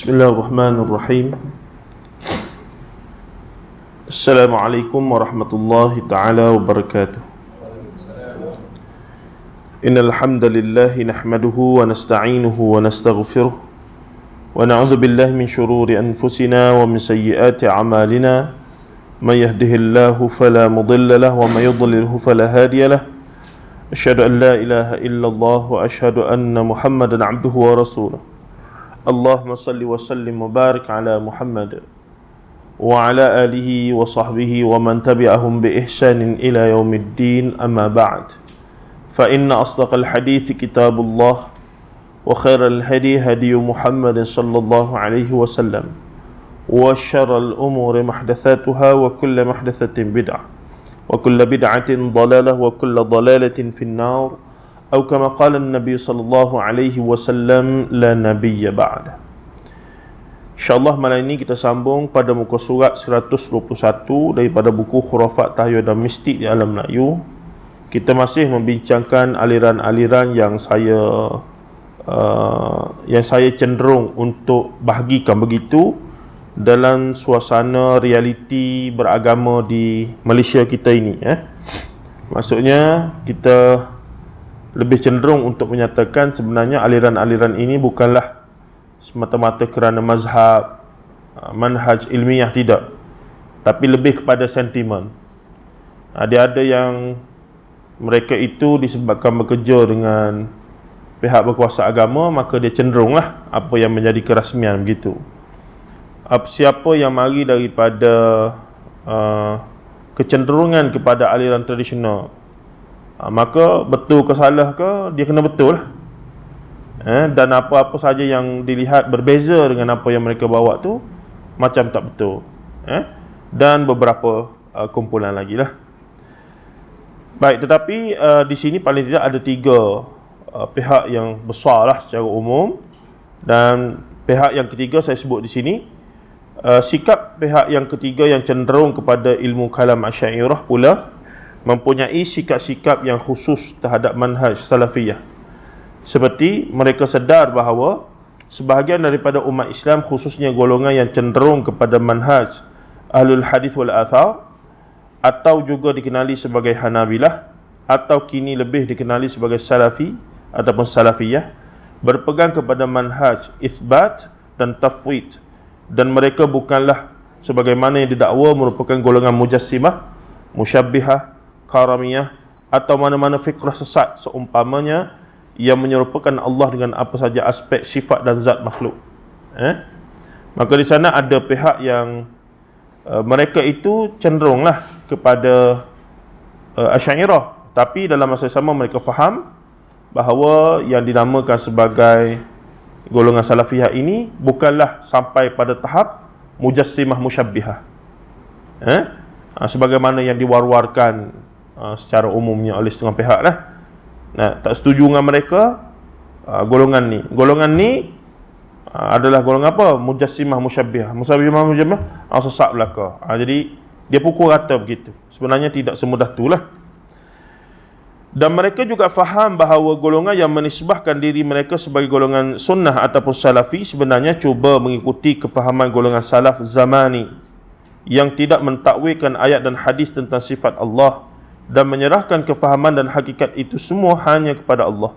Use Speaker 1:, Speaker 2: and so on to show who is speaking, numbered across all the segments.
Speaker 1: Bismillahirrahmanirrahim. Assalamualaikum warahmatullahi ta'ala wabarakatuh. Innal hamdalillah nahmaduhu wa nasta'inuhu wa nastaghfiruh wa na'udzu billahi min shururi anfusina wa min sayyiati a'malina. May yahdihillahu fala mudilla lahu wa may yudlilhu fala hadiya lahu. Asyhadu an la ilaha illallah wa asyhadu anna Muhammadan 'abduhu wa rasuluh. Allahumma salli wa sallim wa barik ala Muhammad wa ala alihi wa sahbihi wa man tabi'ahum bi ihsanin ila yaumiddin, amma ba'd. Fa inna asdaqal hadithi kitabullah wa khairal hadi hadi Muhammad sallallahu alaihi wasallam wa syarrul umuri muhdatsatuha wa kullu muhdatsatin bid'ah wa kullu bid'atin dhalalah wa kullu dhalalatin finnar. Atau kama qala Nabi sallallahu alaihi wasallam, la nabiyya ba'da. InsyaAllah malam ini kita sambung pada muka surat 121 daripada buku Khurafat Tahyul dan Mistik di Alam Melayu. Kita masih membincangkan aliran-aliran yang saya cenderung untuk bahagikan begitu dalam suasana realiti beragama di Malaysia kita ini. Maksudnya kita lebih cenderung untuk menyatakan sebenarnya aliran-aliran ini bukanlah semata-mata kerana mazhab, manhaj ilmiah, tidak, tapi lebih kepada sentimen. Dia ada yang mereka itu disebabkan bekerja dengan pihak berkuasa agama, maka dia cenderunglah apa yang menjadi kerasmian begitu. Siapa yang mari daripada kecenderungan kepada aliran tradisional, maka betul ke salah ke, dia kena betul lah. Dan apa-apa saja yang dilihat berbeza dengan apa yang mereka bawa tu macam tak betul. Dan beberapa kumpulan lagi lah. Baik, tetapi di sini paling tidak ada tiga pihak yang besar lah secara umum. Dan pihak yang ketiga saya sebut di sini, sikap pihak yang ketiga yang cenderung kepada ilmu kalam Asy'ariyah pula mempunyai sikap-sikap yang khusus terhadap manhaj salafiyah. Seperti mereka sedar bahawa sebahagian daripada umat Islam, khususnya golongan yang cenderung kepada manhaj Ahlul Hadis wal Athar, atau juga dikenali sebagai Hanabilah, atau kini lebih dikenali sebagai Salafi ataupun Salafiyah, berpegang kepada manhaj Itsbat dan Tafwid, dan mereka bukanlah sebagaimana yang didakwa merupakan golongan Mujassimah, Musyabbihah, Karamiyah, atau mana-mana fikrah sesat seumpamanya yang menyerupakan Allah dengan apa saja aspek sifat dan zat makhluk. Maka di sana ada pihak yang mereka itu cenderunglah kepada Asy'ariyah, tapi dalam masa yang sama mereka faham bahawa yang dinamakan sebagai golongan Salafiyah ini bukanlah sampai pada tahap Mujassimah Musyabbihah, sebagaimana yang diwar-warkan secara umumnya oleh setengah pihak lah. Tak setuju dengan mereka. Golongan ni adalah golongan apa? Mujassimah Musyabbihah. Musyabbihah sesat belaka. Jadi dia pukul rata begitu. Sebenarnya tidak semudah itulah. Dan mereka juga faham bahawa golongan yang menisbahkan diri mereka sebagai golongan sunnah ataupun salafi sebenarnya cuba mengikuti kefahaman golongan salaf zamani yang tidak mentakwilkan ayat dan hadis tentang sifat Allah dan menyerahkan kefahaman dan hakikat itu semua hanya kepada Allah.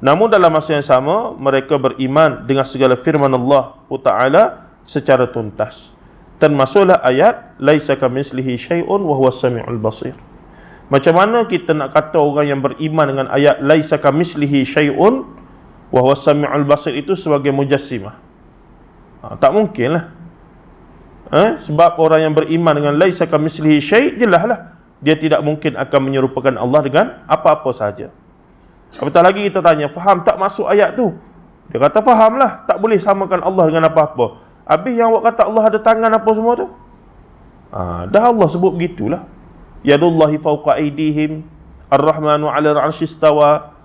Speaker 1: Namun dalam masa yang sama, mereka beriman dengan segala firman Allah Ta'ala secara tuntas. Termasuklah ayat laisa kamitslihi syai'un wa huwas samiul basir. Macam mana kita nak kata orang yang beriman dengan ayat laisa kamitslihi syai'un wa huwas samiul basir itu sebagai mujassimah? Tak mungkin lah. Sebab orang yang beriman dengan laisa kamitslihi syai', jelaslah dia tidak mungkin akan menyerupakan Allah dengan apa-apa sahaja. Apatah lagi kita tanya, faham tak masuk ayat tu? Dia kata fahamlah, tak boleh samakan Allah dengan apa-apa. Habis yang awak kata Allah ada tangan apa semua tu? Dah Allah sebut begitulah. Yadullahi fawqa aydihim, Ar-Rahmanu 'alal 'arsy istawa.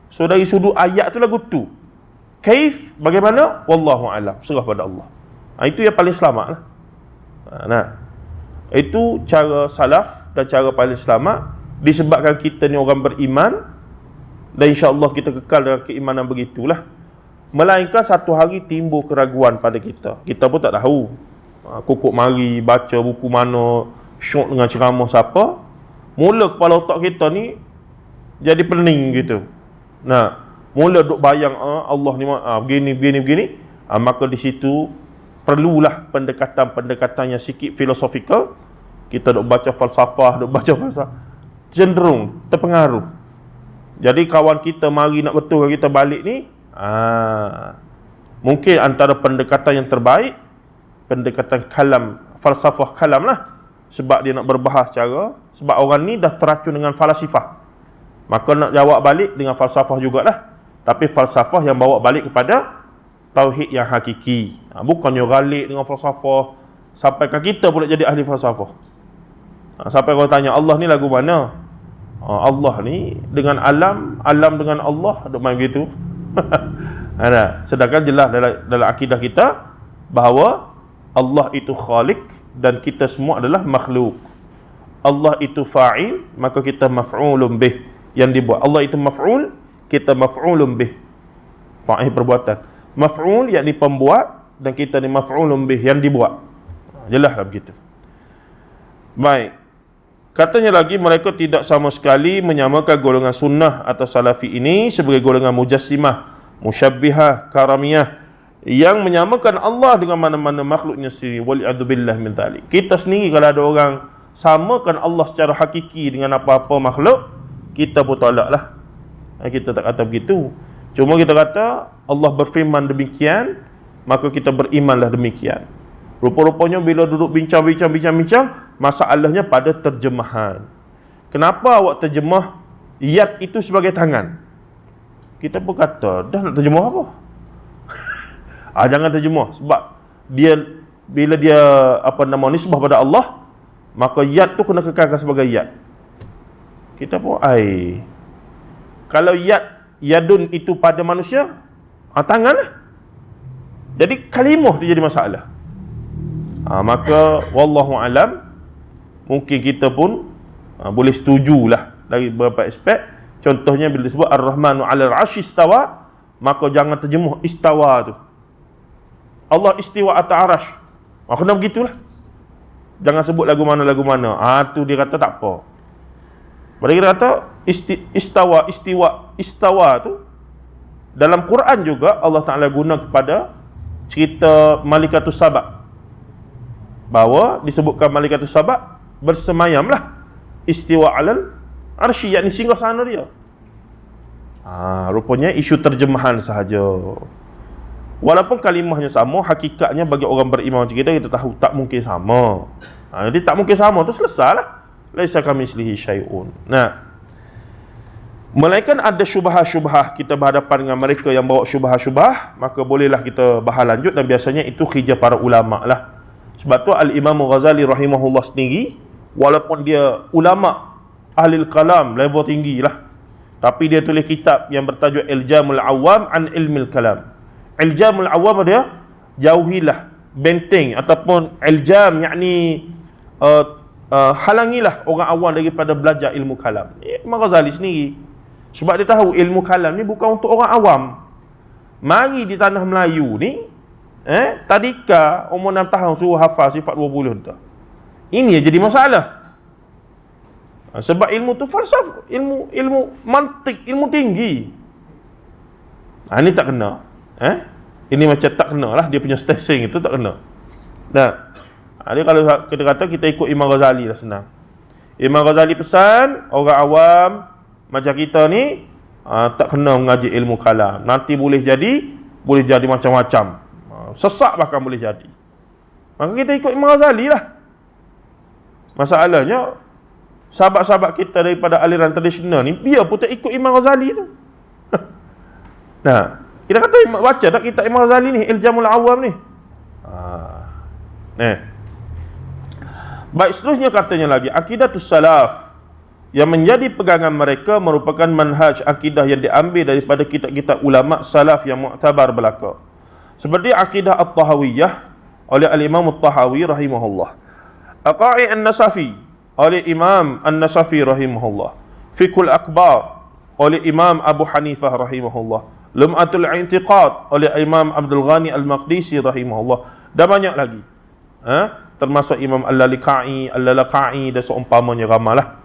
Speaker 1: So dari sudut ayat tu lagu tu. Kaif, bagaimana? Wallahu a'lam, serah pada Allah. Itu yang paling selamatlah. Itu cara salaf dan cara paling selamat. Disebabkan kita ni orang beriman, dan insya-Allah kita kekal dengan keimanan begitulah. Melainkan satu hari timbul keraguan pada kita. Kita pun tak tahu. Kukuk mari baca buku mana, syok dengan ceramah siapa. Mula kepala otak kita ni jadi pening gitu. Nah, mula duk bayang Allah ni begini. Maka di situ perlulah pendekatan yang sikit filosofikal. Kita duk baca falsafah, cenderung terpengaruh. Jadi kawan kita mari nak betulkan kita balik ni, mungkin antara pendekatan yang terbaik pendekatan kalam, falsafah kalam lah. Sebab dia nak berbahas cara, sebab orang ni dah teracun dengan falasifah, maka nak jawab balik dengan falsafah jugalah. Tapi falsafah yang bawa balik kepada tauhid yang hakiki, bukannya ralik dengan falsafah sampaikan kita pula jadi ahli falsafah. Sampai kau tanya Allah ni lagu mana, Allah ni dengan alam dengan Allah, duk main begitu. Sedangkan jelas dalam akidah kita bahawa Allah itu khalik dan kita semua adalah makhluk. Allah itu fa'il, maka kita maf'ulun bih, yang dibuat. Allah itu maf'ul, kita maf'ulun bih, fa'il perbuatan. Maf'ul yakni pembuat, dan kita ni maf'ulun bih, yang dibuat. Jelaslah begitu. Baik. Katanya lagi, mereka tidak sama sekali menyamakan golongan sunnah atau salafi ini sebagai golongan mujassimah, musyabbihah, karamiyah, yang menyamakan Allah dengan mana-mana makhluknya sendiri. Wali'adzubillah min dzalik. Kita sendiri kalau ada orang samakan Allah secara hakiki dengan apa-apa makhluk, kita pun tolak lah. Kita tak kata begitu. Cuma kita kata Allah berfirman demikian, maka kita berimanlah demikian. Rupa-rupanya bila duduk bincang, masalahnya pada terjemahan. Kenapa awak terjemah yad itu sebagai tangan? Kita pun kata, dah nak terjemah apa? Jangan terjemah, sebab dia bila dia nisbah pada Allah, maka yad tu kena kekalkan sebagai yad. Kita pun kalau yadun itu pada manusia, tangan lah. Jadi kalimah tu jadi masalah. Maka wallahu alam, mungkin kita pun boleh setujulah dari beberapa aspek. Contohnya bila disebut Ar-Rahmanu 'alal 'arsy istawa, maka jangan terjemuh istawa tu. Allah istiwa atas arasy. Kena begitulah. Jangan sebut lagu mana. Tu dia kata tak apa. Mereka kata istawa tu dalam Quran juga Allah Ta'ala guna kepada cerita Malikatus Saba, bahawa disebutkan Malikatus Saba bersemayamlah istiwa alal arsy, yakni singgah sana dia. Rupanya isu terjemahan sahaja. Walaupun kalimahnya sama, hakikatnya bagi orang beriman macam kita tahu tak mungkin sama. Jadi tak mungkin sama tu selesailah. Laisa kamitslihi syai'un. Melainkan ada syubhah-syubhah, kita berhadapan dengan mereka yang bawa syubhah-syubhah, maka bolehlah kita bahas lanjut, dan biasanya itu khijah para ulama lah. Sebab tu Al-Imam Ghazali rahimahullah sendiri, walaupun dia ulama ahli kalam level tinggi lah, tapi dia tulis kitab yang bertajuk Iljamul Awam an Ilmil Kalam. Iljamul Awam dia jauhilah, benteng, ataupun iljam yakni halangilah orang awam daripada belajar ilmu kalam. Imam Ghazali sendiri, sebab dia tahu ilmu kalam ni bukan untuk orang awam. Mari di tanah Melayu ni, tadika umur 6 tahun suruh hafal sifat 20 tu. Ini yang jadi masalah. Sebab ilmu tu falsafah, ilmu mantik, ilmu tinggi. Ini tak kena. Ini macam tak kena lah, dia punya staging itu tak kena. Dia kalau kita kata kita ikut Imam Ghazali lah, senang. Imam Ghazali pesan orang awam macam kita ni tak kena mengaji ilmu kalam. Nanti boleh jadi macam-macam. Sesak bahkan boleh jadi. Maka kita ikut Imam Ghazali lah. Masalahnya sahabat-sahabat kita daripada aliran tradisional ni, dia pun tak ikut Imam Ghazali tu. Kita kata baca tak kitab Imam Ghazali ni, Iljamul Awam ni. Baik, seterusnya katanya lagi, akidatus salaf yang menjadi pegangan mereka merupakan manhaj akidah yang diambil daripada kitab-kitab ulama salaf yang mu'tabar belaka. Seperti akidah At-Tahawiyah oleh Al-Imam At-Tahawi rahimahullah, Aqa'i An-Nasafi oleh Imam An-Nasafi rahimahullah, Fiqhul Akbar oleh Imam Abu Hanifah rahimahullah, Lum'atul I'tiqad oleh Imam Abdul Ghani Al-Maqdisi rahimahullah, dan banyak lagi. Termasuk Imam Al-Lalaka'i dan seumpamanya ramalah.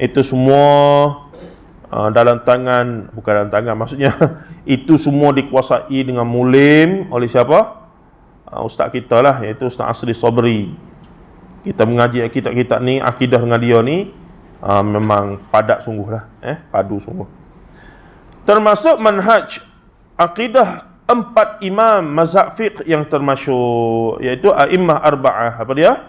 Speaker 1: Itu semua bukan dalam tangan, maksudnya itu semua dikuasai dengan mulim oleh siapa? Ustaz kita lah, iaitu Ustaz Asri Sabri. Kita mengaji kitab-kitab ni, akidah dengan dia ni memang padat sungguh lah, padu sungguh. Termasuk manhaj akidah 4 imam mazhab fiqh yang termasyhur, iaitu a'immah arba'ah. Apa dia?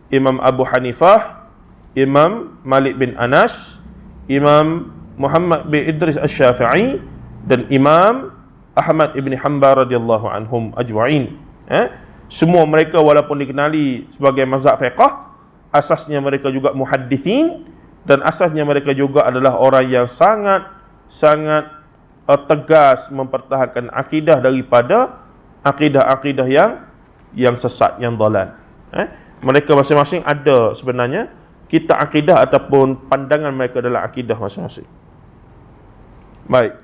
Speaker 1: Imam Abu Hanifah, Imam Malik bin Anas, Imam Muhammad bin Idris Asy-Syafi'i, dan Imam Ahmad ibn Hanbal radhiyallahu anhum ajma'in. Semua mereka walaupun dikenali sebagai mazhab fiqh, asasnya mereka juga muhaddithin, dan asasnya mereka juga adalah orang yang sangat tegas mempertahankan akidah daripada akidah-akidah yang sesat, yang dalal. Mereka masing-masing ada sebenarnya kitab akidah ataupun pandangan mereka dalam akidah masing-masing. Baik.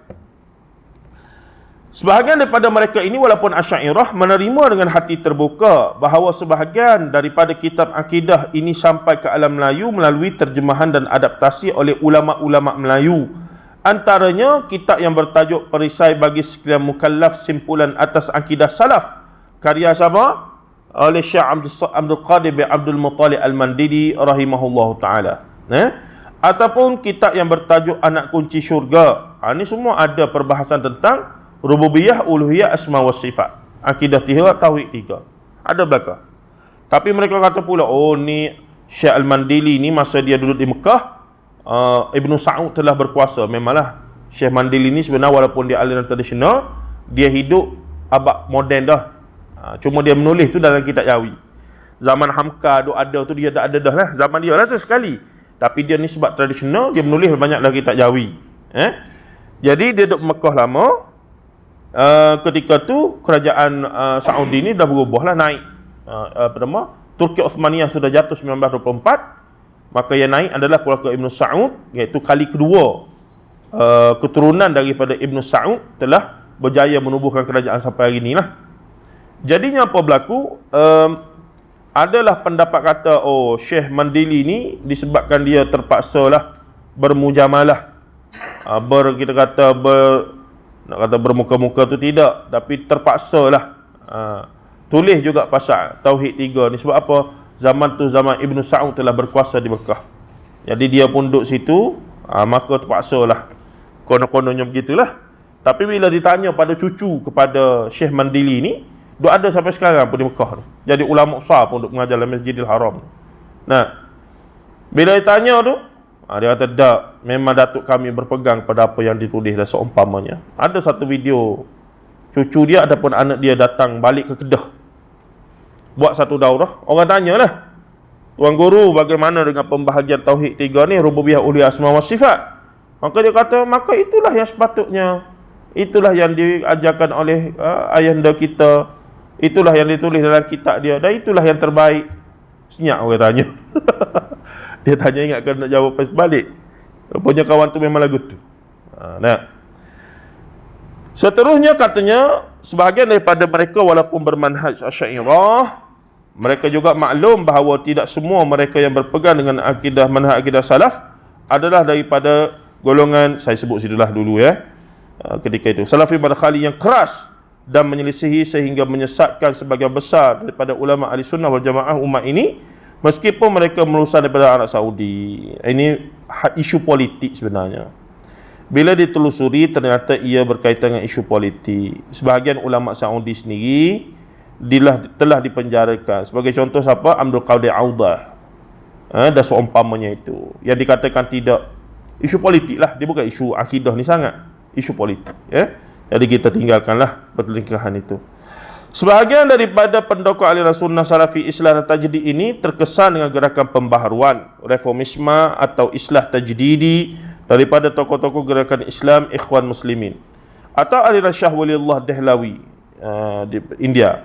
Speaker 1: Sebahagian daripada mereka ini walaupun Asy'ariyah menerima dengan hati terbuka bahawa sebahagian daripada kitab akidah ini sampai ke alam Melayu melalui terjemahan dan adaptasi oleh ulama-ulama Melayu. Antaranya kitab yang bertajuk Perisai bagi Sekalian Mukallaf Simpulan Atas Akidah Salaf, karya siapa? Oleh Syekh Abdul Qadir bin Abdul Muttalib Al-Mandili rahimahullahu taala. Ataupun kitab yang bertajuk Anak Kunci Syurga. Ini semua ada perbahasan tentang rububiyah, uluhiyah, asma wa sifat, akidah 3, tauhid 3. Ada belaka. Tapi mereka kata pula, ni Syekh Al-Mandili ni masa dia duduk di Mekah, Ibnu Sa'ud telah berkuasa. Memanglah Syekh Mandili ni sebenarnya walaupun dia aliran tradisional, dia hidup abad moden dah. Cuma dia menulis tu dalam kitab Yawi. Zaman Hamka ada tu dia tak ada dah lah. Zaman dia lah tu sekali. Tapi dia ni sebab tradisional, dia menulis banyak lagi kitab Yawi. Jadi dia duduk Mekah lama. Ketika tu kerajaan Saudi ni dah berubah lah, naik. Turki Osmaniyah sudah jatuh 1924. Maka yang naik adalah keluarga Ibnu Sa'ud, iaitu kali kedua keturunan daripada Ibnu Sa'ud telah berjaya menubuhkan kerajaan sampai hari ni lah. Jadinya apa berlaku? Adalah pendapat kata, Syekh Mandili ni disebabkan dia terpaksa lah bermujamalah, kita kata nak kata bermuka-muka tu tidak, tapi terpaksa lah tulis juga pasal Tauhid 3 ni. Sebab apa? Zaman tu zaman Ibnu Sa'ud telah berkuasa di Mekah. Jadi dia pun duduk situ, maka terpaksa lah. Konon-kononnya begitulah. Tapi bila ditanya pada cucu kepada Syekh Mandili ni, duk ada sampai sekarang pun di Mekah tu. Jadi ulama besar pun duk mengajar dalam Masjidil Haram. Nah, bila ditanya tu, dia kata, tak, memang datuk kami berpegang pada apa yang ditulis dan seumpamanya. Ada satu video cucu dia ataupun anak dia datang balik ke Kedah, buat satu daurah. Orang tanyalah, Tuan Guru, bagaimana dengan pembahagian Tauhid 3 ni, rububiyah, uluhiyah, asma wa sifat? Maka dia kata, maka itulah yang sepatutnya, itulah yang diajarkan oleh ayahanda kita, itulah yang ditulis dalam kitab dia, dan itulah yang terbaik. Senyap orang tanya. Dia tanya ingatkan nak jawab balik. Rupanya kawan tu memang lagu tu. Seterusnya katanya, sebahagian daripada mereka walaupun bermanhaj Asy'ariyah, mereka juga maklum bahawa tidak semua mereka yang berpegang dengan akidah manhaj akidah salaf adalah daripada golongan, saya sebut situlah dulu ketika itu, Salafi Madkhali yang keras dan menyelisihi sehingga menyesatkan sebagian besar daripada ulama ahli sunnah wal jamaah umat ini, meskipun mereka melulusan daripada Arab Saudi. Ini isu politik sebenarnya. Bila ditelusuri, ternyata ia berkaitan dengan isu politik. Sebahagian ulama Saudi sendiri telah dipenjarakan. Sebagai contoh siapa? Abdul Qadir Audah, dan seumpamanya itu, yang dikatakan tidak, isu politik lah, dia bukan isu akidah ni sangat, isu politik. Jadi kita tinggalkanlah pertelingkahan itu. Sebahagian daripada pendokor aliran sunnah salafi islah dan tajdid ini terkesan dengan gerakan pembaharuan, reformisme atau islah tajdidi daripada tokoh-tokoh gerakan Islam Ikhwan Muslimin atau aliran Shah Waliullah Dehlawi di India.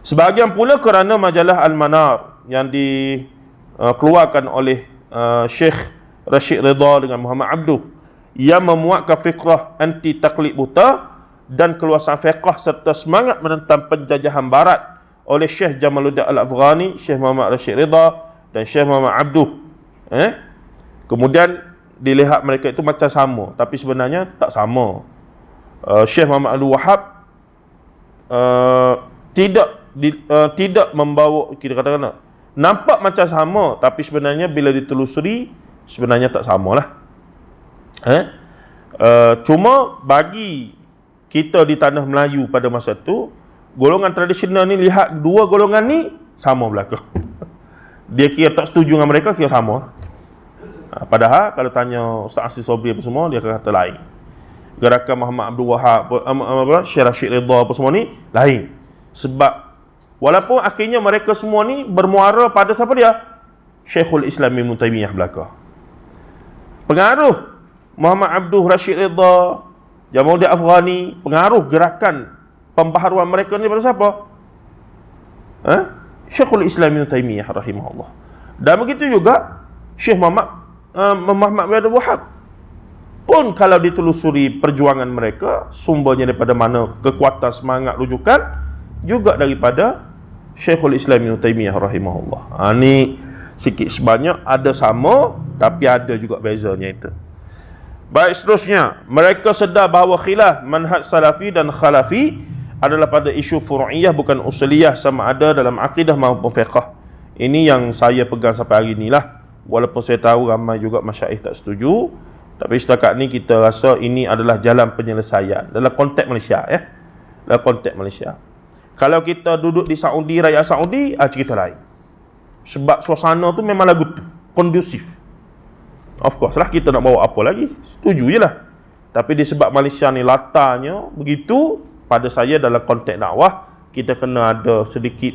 Speaker 1: Sebahagian pula kerana majalah Al-Manar yang dikeluarkan oleh Syekh Rashid Ridha dengan Muhammad Abduh, yang memuatkan fikrah anti taklid buta dan keluasan fiqh serta semangat menentang penjajahan barat oleh Syekh Jamaluddin Al-Afghani, Syekh Muhammad Rashid Ridha dan Syekh Muhammad Abduh. Kemudian dilihat mereka itu macam sama, tapi sebenarnya tak sama. Syekh Muhammad Abdul Wahab tidak membawa, kita katakan nampak macam sama, tapi sebenarnya bila ditelusuri sebenarnya tak samalah. Cuma bagi kita di tanah Melayu pada masa tu, golongan tradisional ni lihat dua golongan ni sama belaka. Dia kira tak setuju dengan mereka, kira sama. Padahal kalau tanya Ustaz Asri Sobri apa semua, dia akan kata lain. Gerakan Muhammad Abdul Wahab, Syekh Rashid Ridha apa semua ni lain. Sebab walaupun akhirnya mereka semua ni bermuara pada siapa dia? Syekhul Islam Ibn Taymiyah belaka. Pengaruh Muhammad Abduh Rashid Ridha, Jamaluddin Afghani, pengaruh gerakan pembaharuan mereka ni pada siapa? Syekhul Islam Ibn Taymiyah rahimahullah. Dan begitu juga Syekh Muhammad bin Abdul Wahab pun, kalau ditelusuri perjuangan mereka, sumbernya daripada mana, kekuatan semangat rujukan juga daripada Syekhul Islam Ibn Taymiyah rahimahullah. Ni sikit sebanyak ada sama, tapi ada juga bezanya itu. Baik, seterusnya, mereka sedar bahawa khilaf manhaj salafi dan khalafi adalah pada isu furu'iyah, bukan usuliyah, sama ada dalam akidah maupun fiqh. Ini yang saya pegang sampai hari inilah. Walaupun saya tahu ramai juga masyaikh tak setuju, tapi setakat ni kita rasa ini adalah jalan penyelesaian dalam konteks Malaysia, dalam konteks Malaysia. Kalau kita duduk di Saudi, rakyat Saudi, cerita lain. Sebab suasana tu memang lagu tu kondusif. Of course lah, kita nak bawa apa lagi, setuju je lah. Tapi disebab Malaysia ni latarnya begitu, pada saya dalam konteks dakwah, kita kena ada sedikit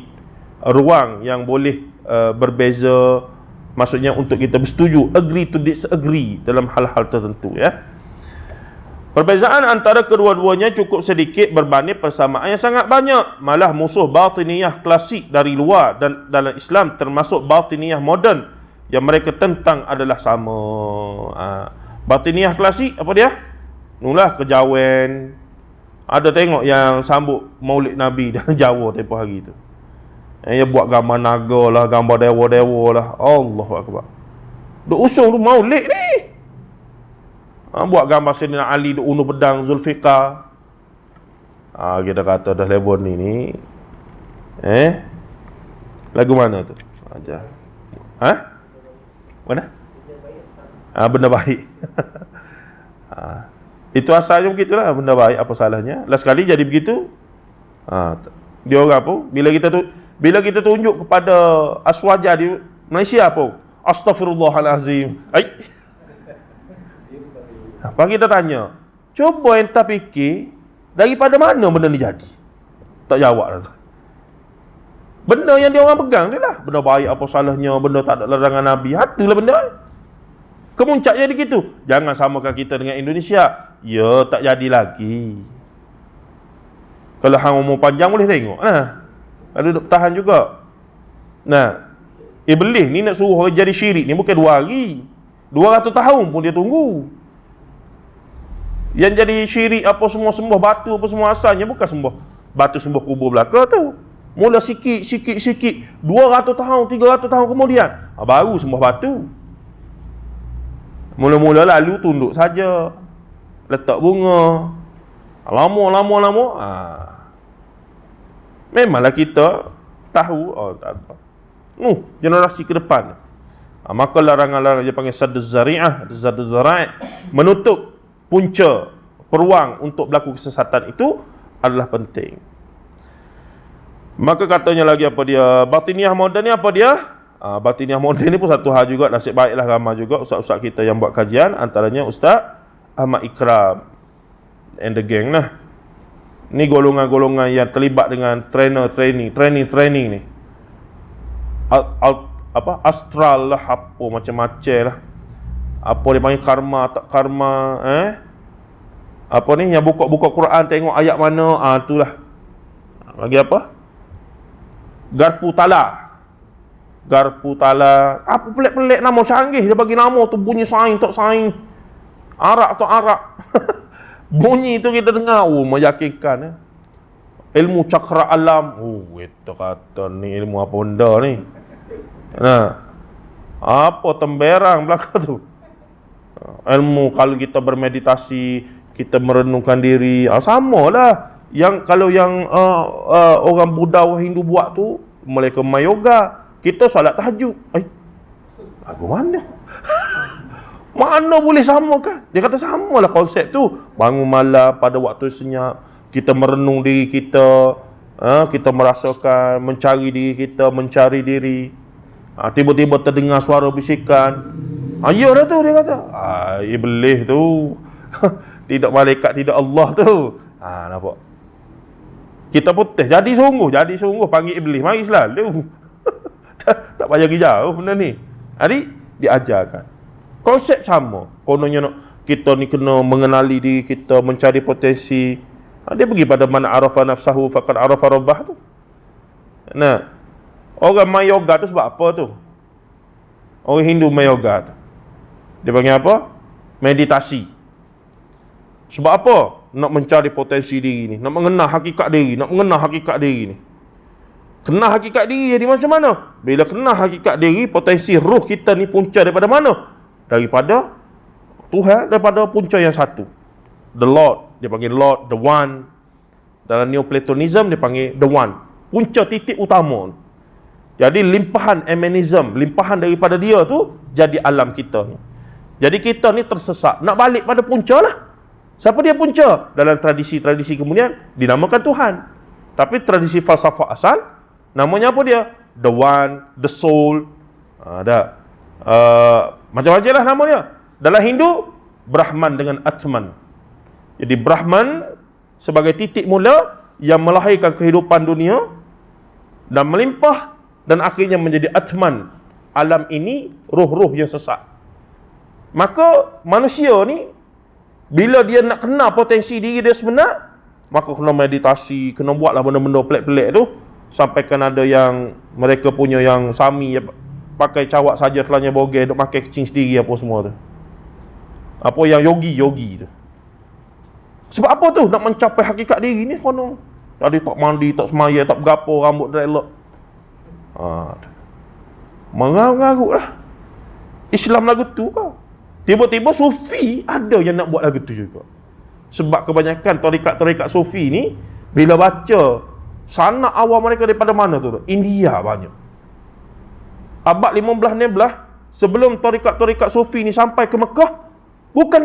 Speaker 1: ruang yang boleh berbeza. Maksudnya untuk kita bersetuju, agree to disagree dalam hal-hal tertentu, Perbezaan antara kedua-duanya cukup sedikit berbanding persamaan yang sangat banyak. Malah musuh batiniyah klasik dari luar dan dalam Islam, termasuk batiniyah moden yang mereka tentang adalah sama. Batiniyah klasik apa dia? Nulah kejawen. Ada tengok yang sambut Maulid Nabi dalam Jawa tempoh hari tu. Dia buat gambar naga lah, gambar dewa-dewa lah. Allahu Akbar. Duk usung tu Maulid ni. Buat gambar Sayyidina Ali duk unur pedang Zulfikar. Kita kata dah level ni. Lagu mana tu? Ajar. Mana? Benda baik. Itu asalnya begitulah, benda baik, apa salahnya? Last kali jadi begitu. Dia orang apa? Bila kita tunjuk kepada aswaja di Malaysia apa? Astaghfirullahalazim. Apa kita tanya? Cuba enta fikir daripada mana benda ni jadi? Tak jawab dah tu. Benda yang dia orang pegang ni lah, benda baik apa salahnya, benda tak ada larangan Nabi. Itulah benda. Kemuncaknya begitu. Jangan samakan kita dengan Indonesia. Ya, tak jadi lagi. Kalau hang umur panjang boleh tengok lah. Ada duduk tahan juga. Iblis ni nak suruh orang jadi syirik ni bukan 2 hari. 200 tahun pun dia tunggu. Yang jadi syirik apa semua sembah batu apa semua, asalnya bukan sembah batu, sembah kubur belaka tu. Mula sikit 200 tahun 300 tahun kemudian baru sembah batu. Mula-mula lalu tunduk saja, letak bunga. Lama. Memanglah kita tahu generasi ke depan. Maka larangan-larangan dia panggil sadd zari'ah, menutup punca peluang untuk berlaku kesesatan itu adalah penting. Maka katanya lagi apa dia? Batiniyah moden ni apa dia? Batiniyah moden ni pun satu hal juga. Nasib baiklah ramai juga ustaz-ustaz kita yang buat kajian, antaranya Ustaz Ahmad Ikram and the gang lah. Ni golongan-golongan yang terlibat dengan training ni. Astral lah, apa macam-macam lah. Apa dia panggil karma, tak karma, apa ni yang buka Quran tengok ayat mana, itulah. Lagi apa? Garpu Tala. Apa pelik-pelik nama canggih dia bagi nama tu, bunyi saing tak saing. Arak atau arak. Bunyi tu kita dengar, meyakinkan. Ilmu cakra alam, kita kata ni ilmu apa benda ni. Nah, apa temberang belakang tu. Ilmu kalau kita bermeditasi, kita merenungkan diri, samalah. Yang kalau yang orang Buddha, orang Hindu buat tu, mereka main yoga, kita solat tahajud. Lagu mana? Mana boleh samakan? Dia kata samalah konsep tu. Bangun malam pada waktu senyap, kita merenung diri kita, kita merasakan, mencari diri kita, mencari diri. Tiba-tiba terdengar suara bisikan. Ya dah tu, dia kata. Iblis tu. Tidak malaikat, tidak Allah tu. Nampak? Kita putih, jadi sungguh panggil iblis, mari selalu. tak payah pergi jauh benda ni. Jadi, diajarkan. Konsep sama. Kononnya kita ni kena mengenali diri kita, mencari potensi. Dia pergi pada mana arafa nafsahu faqad arafa rabbah tu. Nah, orang main yoga tu sebab apa tu? Orang Hindu main yoga tu, dia panggil apa? Meditasi. Sebab apa? Nak mencari potensi diri ni, nak mengenal hakikat diri, ni. Kenal hakikat diri jadi macam mana? Bila kenal hakikat diri, potensi roh kita ni punca daripada mana? Daripada Tuhan, daripada punca yang satu. The Lord, dia panggil Lord, the One. Dalam Neoplatonism dia panggil the One. Punca titik utama. Jadi limpahan emanism, limpahan daripada dia tu jadi alam kita ni. Jadi kita ni tersesat, nak balik pada punca lah. Siapa dia punca? Dalam tradisi-tradisi kemudian dinamakan Tuhan. Tapi tradisi falsafah asal namanya apa dia? The One, the Soul. Macam-macam lah nama dia. Dalam Hindu, Brahman dengan Atman. Jadi Brahman sebagai titik mula yang melahirkan kehidupan dunia dan melimpah, dan akhirnya menjadi Atman, alam ini roh-roh yang sesat. Maka manusia ni bila dia nak kenal potensi diri dia sebenar, maka kena meditasi, kena buatlah benda-benda pelik-pelik tu. Sampai kan ada yang mereka punya yang sami pakai cawak saja telanjang bogel, duk pakai kecing sendiri apa semua tu. Apa yang yogi tu. Sebab apa tu? Nak mencapai hakikat diri ni kono. Tadi tak mandi, tak semaya, tak bergapo, rambut dreadlock. Mengarut lah. Islam lagu tu kau. Tiba-tiba Sufi ada yang nak buat lagu tu juga. Sebab kebanyakan tarikat-tarikat Sufi ni, bila baca sanak awal mereka daripada mana tu? India banyak. Abad 15-16 sebelum tarikat-tarikat Sufi ni sampai ke Mekah, bukan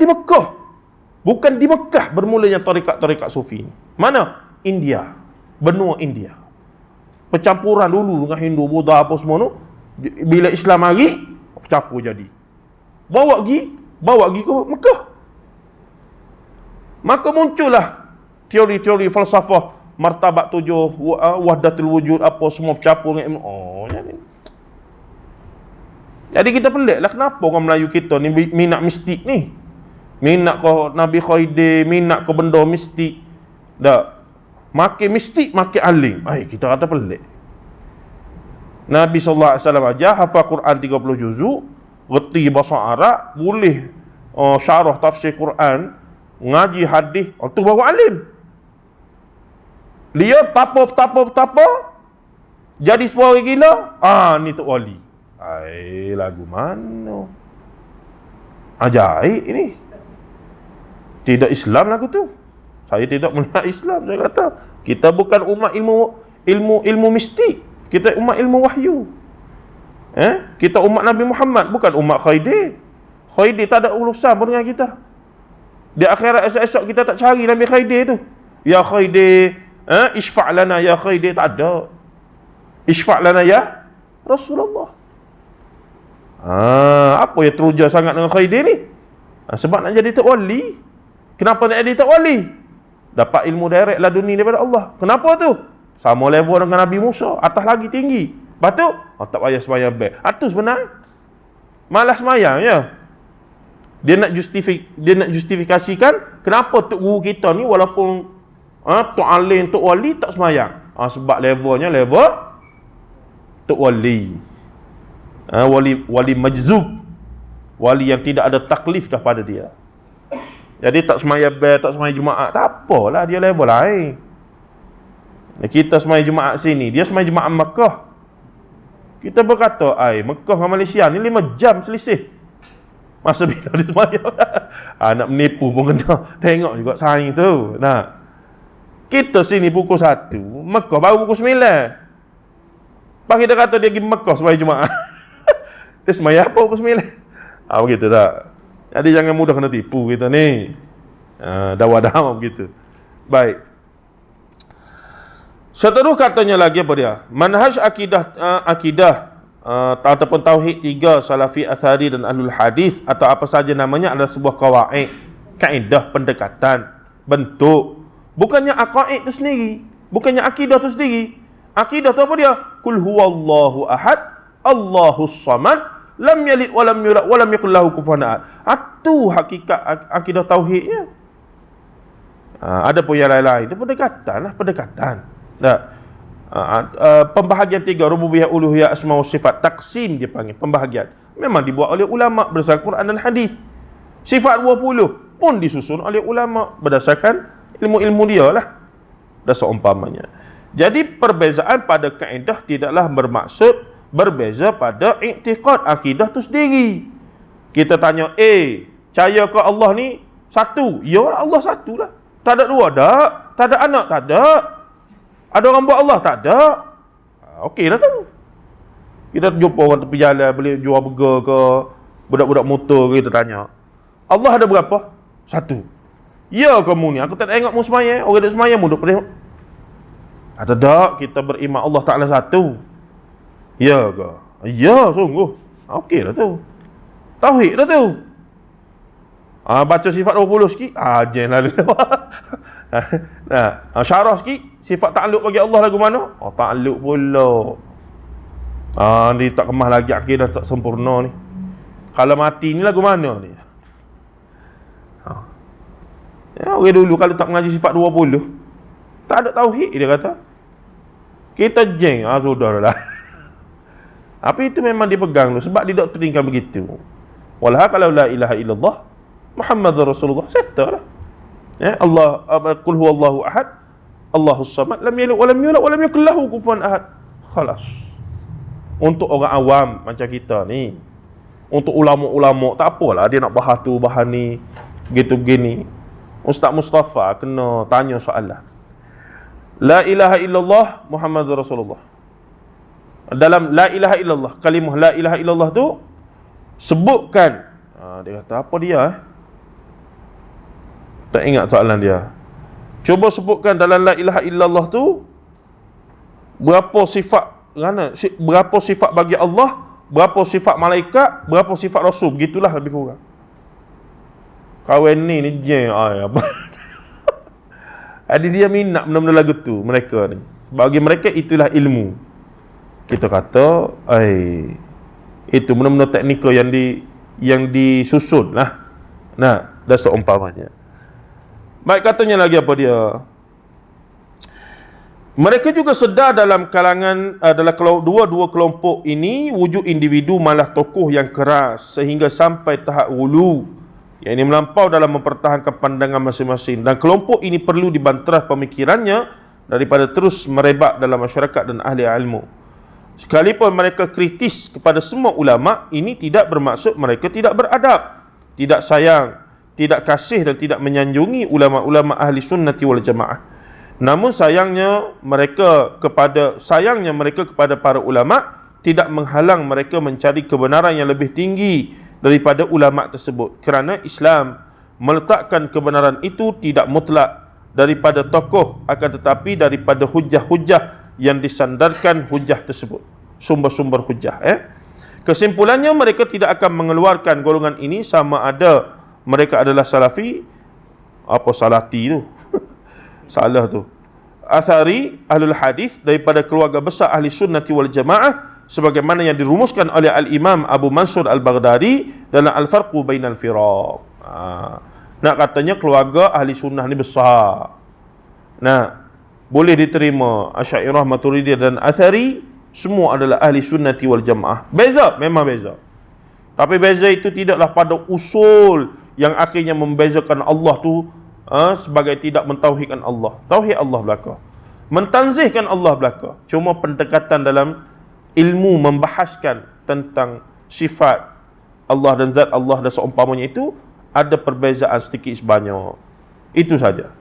Speaker 1: di Mekah bermulanya tarikat-tarikat Sufi ni. Mana? India. Benua India. Percampuran dulu dengan Hindu, Buddha apa semua tu. Bila Islam mari, campur jadi. Bawa pergi ke Mekah. Maka muncullah teori-teori falsafah martabat tujuh, wahdatul wujud, apa semua bercampur dengan jadi kita pelik lah kenapa orang Melayu kita ni minat mistik ni. Minat ke Nabi Khaidir, minat ke benda mistik. Makin mistik, makin alim. Kita kata pelik. Nabi SAW ajar hafal Quran 30 juzuk, reti bahasa Arab, boleh syarah tafsir Quran, ngaji hadis, tu baru alim. Dia tapa, jadi suara gila, ni Tok Wali. Lagu mana? Ajaib ini. Tidak Islam lagu tu. Saya tidak melihat Islam, saya kata. Kita bukan umat ilmu mistik. Kita umat ilmu wahyu. Kita umat Nabi Muhammad, bukan umat Khaidir. Khaidir tak ada urusan pun dengan kita. Di akhirat esok-esok kita tak cari Nabi Khaidir tu. Ya Khaidir, isfa' lana ya Khaidir, tak ada. Isfa' lana ya Rasulullah. Apa yang teruja sangat dengan Khaidir ni? Sebab nak jadi Tok Wali. Kenapa nak jadi Tok Wali? Dapat ilmu direct laduni daripada Allah. Kenapa tu? Sama level dengan Nabi Musa, atas lagi tinggi. Lepas tu, tak payah sembahyang baik. Tu sebenarnya malas sembahyang ya. Dia nak justifikasikan kenapa tok guru kita ni walaupun tok alim, tok wali tak sembahyang. Sebab levelnya level tok wali. Wali majzub. Wali yang tidak ada taklif dah pada dia. Jadi tak semaya bel, tak semaya Jumaat, tak apalah, dia level lain. Kita semaya Jumaat sini, dia semaya Jumaat Mekah. Kita berkata, Mekah dengan Malaysia ni 5 jam selisih. Masa bila dia semaya nak menipu pun kena. Tengok juga saing tu. Nah, kita sini pukul 1, Mekah baru pukul 9. Lepas kita kata dia pergi Mekah semaya Jumaat. Dia semaya apa pukul 9? Begitu tak? Jadi jangan mudah kena tipu kita ni. Dawa-dawa begitu. Baik. Seterus katanya lagi apa dia? Manhaj akidah ataupun tauhid 3 Salafi, Athari dan Ahlul Hadis atau apa saja namanya adalah sebuah qawaid, kaedah pendekatan, bentuk. Bukannya aqaid itu sendiri, bukannya akidah itu sendiri. Akidah itu apa dia? Qul huwallahu ahad, Allahus samad, lam yalid wa lam yulad wa lam yakul lahu kufuwan ahad. Itu hakikat akidah tauhidnya. Ada pun yang lain-lain, itu pendekatan. Pembahagian 3 rububiyah, uluhiyah, asma wa sifat, taksim dia panggil pembahagian. Memang dibuat oleh ulama berdasarkan Quran dan hadis. Sifat 20 pun disusun oleh ulama berdasarkan ilmu-ilmu dia lah. Dasar umpamanya. Jadi perbezaan pada kaedah tidaklah bermaksud berbeza pada i'tiqad, akidah tu sendiri. Kita tanya, percaya ke Allah ni satu? Ya Allah satu lah. Tak ada dua, tak ada anak, tak ada. Ada orang buat Allah? Tak ada. Okey dah tu. Kita jumpa orang tepi jalan, boleh jual burger ke, budak-budak motor ke, kita tanya, Allah ada berapa? Satu. Ya kamu ni, aku tak tengok mu semaya. Orang dia semaya mu duk pada. Atau tak, kita beriman Allah Ta'ala satu. Ya ke? Ya sungguh. Okey dah tu. Tauhid dah tu. Baca sifat 20 sikit, jen lalu. Syarah sikit, sifat ta'alluq bagi Allah lagu mana? Ta'alluq pula. Ni tak kemah lagi, akidah tak sempurna ni. Kalau mati ni lagu mana ni? Orang dulu kalau tak mengaji sifat 20, tak ada tauhid dia kata. Kita jeng, saudara lah. Apa itu memang dipegang dulu, sebab didoktrinkan begitu. Walah kalau la ilaha illallah Muhammadur Rasulullah, settle lah. Allah, qul huwallahu ahad, Allahus samad, lam yalid wa lam yulad wa lam yakul lahu kufuwan ahad. Khalas. Untuk orang awam macam kita ni, untuk ulama-ulama tak apalah dia nak bahas tu bahas ni, gitu begini. Ustaz Mustafa kena tanya soalan. La ilaha illallah Muhammadur Rasulullah. Dalam la ilaha illallah, kalimah la ilaha illallah tu sebutkan, dia kata apa dia tak ingat soalan dia. Cuba sebutkan dalam la ilaha illallah tu berapa sifat, berapa sifat bagi Allah, berapa sifat malaikat, berapa sifat rasul, begitulah lebih kurang. Kawan ni je apa. Ada dia minat benda-benda lagu tu mereka ni. Bagi mereka itulah ilmu. Kita kata itu benda-benda teknikal yang disusun lah. Dah seumpamanya. Baik, katanya lagi apa dia? Mereka juga sedar dalam kalangan adalah dua-dua kelompok ini wujud individu malah tokoh yang keras sehingga sampai tahap wulu, yang ini melampau dalam mempertahankan pandangan masing-masing, dan kelompok ini perlu dibantah pemikirannya daripada terus merebak dalam masyarakat dan ahli ilmu. Sekalipun mereka kritis kepada semua ulama, ini tidak bermaksud mereka tidak beradab, tidak sayang, tidak kasih dan tidak menyanjungi ulama-ulama ahli sunnati wal jamaah. Namun sayangnya mereka kepada para ulama tidak menghalang mereka mencari kebenaran yang lebih tinggi daripada ulama tersebut, kerana Islam meletakkan kebenaran itu tidak mutlak daripada tokoh, akan tetapi daripada hujah-hujah yang disandarkan hujah tersebut, sumber-sumber hujah. Kesimpulannya, mereka tidak akan mengeluarkan golongan ini sama ada mereka adalah salafi, apa salati tu salah tu, athari, ahlul hadis, daripada keluarga besar ahli sunnati wal jamaah, sebagaimana yang dirumuskan oleh al-Imam Abu Mansur al-Baghdadi dalam Al-Farqu Bainal Firaq. Nak katanya keluarga ahli sunnah ni besar. Boleh diterima Asy'ariyah, Maturidiyah dan Athari, semua adalah ahli sunnati wal jamaah. Beza, memang beza. Tapi beza itu tidaklah pada usul yang akhirnya membezakan Allah tu sebagai tidak mentauhidkan Allah. Tauhid Allah belaka. Mentanzihkan Allah belaka. Cuma pendekatan dalam ilmu membahaskan tentang sifat Allah dan zat Allah dan seumpamanya itu ada perbezaan sedikit sebanyak. Itu saja.